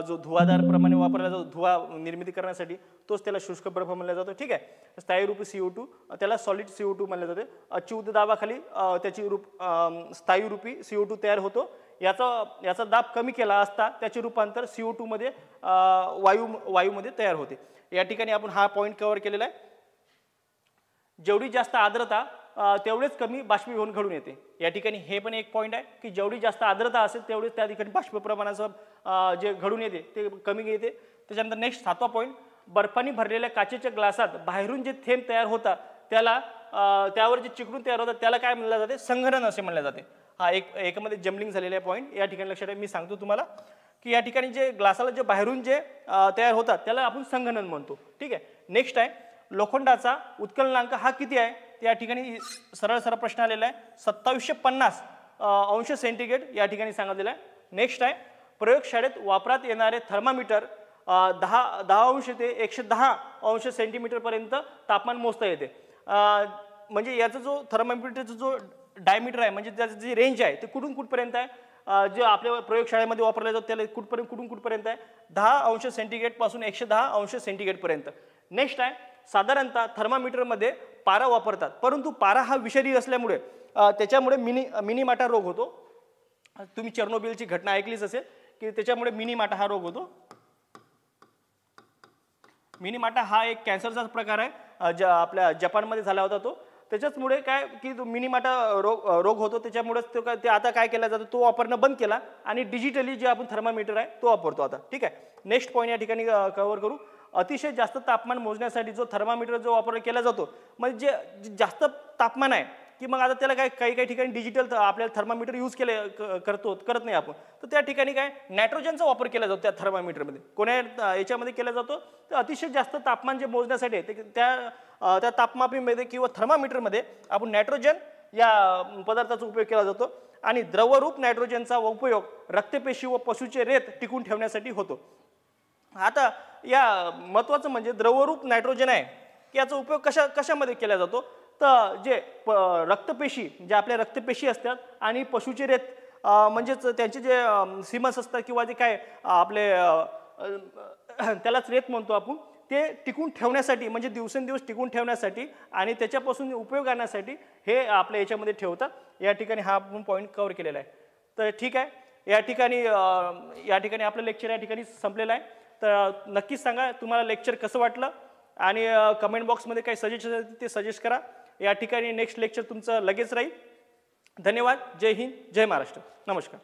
जो धुवाधार प्रमाणे वापरला जातो धुवा निर्मिती करण्यासाठी तोच त्याला शुष्क बर्फ म्हणला जातो, ठीक आहे. स्थायी रूपी CO2 त्याला सॉलिड CO2 म्हणले जाते. उच्च दाबाखाली त्याची स्थायी रूपी CO2 तयार होतो. याचा दाब कमी केला असता त्याचे रूपांतर CO2 मध्ये वायूमध्ये तयार होते. या ठिकाणी आपण हा पॉईंट कव्हर केलेला आहे. जेवढी जास्त आर्द्रता तेवढेच कमी बाष्पीभवन घडून येते. या ठिकाणी हे पण एक पॉईंट आहे की जेवढी जास्त आर्द्रता असेल तेवढेच त्या ठिकाणी बाष्प प्रमाणाचं जे घडून येते ते कमी येते. त्याच्यानंतर नेक्स्ट 7वा पॉईंट, बर्फाने भरलेल्या काचेच्या ग्लासात बाहेरून जे थेंब तयार होतात त्यावर जे चिकटून तयार होतात त्याला काय म्हणलं जाते, संघनन असे म्हणले जाते. हा एकामध्ये जम्बलिंग झालेला पॉईंट या ठिकाणी लक्षात आहे. मी सांगतो तुम्हाला की या ठिकाणी जे ग्लासाला जे बाहेरून जे तयार होतात त्याला आपण संघनन म्हणतो, ठीक आहे. नेक्स्ट आहे लोखंडाचा उत्कलनांक हा किती आहे. या ठिकाणी सरळ सरळ प्रश्न आलेला आहे 2750 अंश सेंटीग्रेड या ठिकाणी सांगितलेलं आहे. नेक्स्ट आहे प्रयोगशाळेत वापरात येणारे थर्मामीटर 10 अंश ते 110 अंश सेंटीमीटर पर्यंत तापमान मोजता येते. म्हणजे याचा जो थर्मामीटरचा जो डायमीटर आहे म्हणजे त्याची जी रेंज आहे ते कुठून कुठपर्यंत आहे, जे आपल्या प्रयोगशाळेमध्ये वापरले जातात त्याला कुठून कुठपर्यंत आहे, 10 अंश सेंटीग्रेड पासून 110 अंश सेंटीग्रेड पर्यंत. नेक्स्ट आहे साधारणतः थर्मामीटरमध्ये पारा वापरतात परंतु पारा हा विषारी असल्यामुळे त्याच्यामुळे मिनीमाटा रोग होतो. तुम्ही चेर्नोबिलची घटना ऐकलीच असेल की त्याच्यामुळे मिनीमाटा हा रोग होतो. मिनीमाटा हा एक कॅन्सरचा प्रकार आहे आपल्या जपानमध्ये झाला होता तो. त्याच्याचमुळे काय की मिनीमाटा रोग होतो. त्याच्यामुळेच ते आता काय केला जातो तो वापरणं बंद केला आणि डिजिटली जे आपण थर्मामीटर आहे तो वापरतो आता, ठीक आहे. नेक्स्ट पॉईंट या ठिकाणी कव्हर करू. अतिशय जास्त तापमान मोजण्यासाठी जो थर्मामीटर जो वापर केला जातो म्हणजे जे जास्त तापमान आहे की मग आता त्याला काही ठिकाणी डिजिटल आपल्याला थर्मामीटर यूज करत नाही आपण. तर त्या ठिकाणी काय नायट्रोजनचा वापर केला जातो त्या थर्मामीटरमध्ये. कोण्या याच्यामध्ये केला जातो तर अतिशय जास्त तापमान जे मोजण्यासाठी आहे त्या तापमापीमध्ये किंवा थर्मामीटरमध्ये आपण नायट्रोजन या पदार्थाचा उपयोग केला जातो. आणि द्रवरूप नायट्रोजनचा उपयोग रक्तपेशी व पशुचे रेत टिकून ठेवण्यासाठी होतो. आता या महत्त्वाचं म्हणजे द्रवरूप नायट्रोजन आहे की याचा उपयोग कशामध्ये केला जातो तर जे रक्तपेशी जे आपल्या रक्तपेशी असतात आणि पशुचे रेत म्हणजेच त्यांचे जे सिमस असतात किंवा जे काय आपले त्यालाच रेत म्हणतो आपण ते टिकून ठेवण्यासाठी म्हणजे दिवसेंदिवस टिकून ठेवण्यासाठी आणि त्याच्यापासून उपयोग करण्यासाठी हे आपल्या याच्यामध्ये ठेवतात. या ठिकाणी हा आपण पॉईंट कव्हर केलेला आहे. तर ठीक आहे, या ठिकाणी आपलं लेक्चर या ठिकाणी संपलेलं आहे. तर नक्कीच सांगा तुम्हाला लेक्चर कसं वाटलं आणि कमेंट बॉक्समध्ये काही सजेशन ते सजेस्ट करा. या ठिकाणी नेक्स्ट लेक्चर तुमचं लगेच राहील. धन्यवाद. जय हिंद, जय महाराष्ट्र. नमस्कार.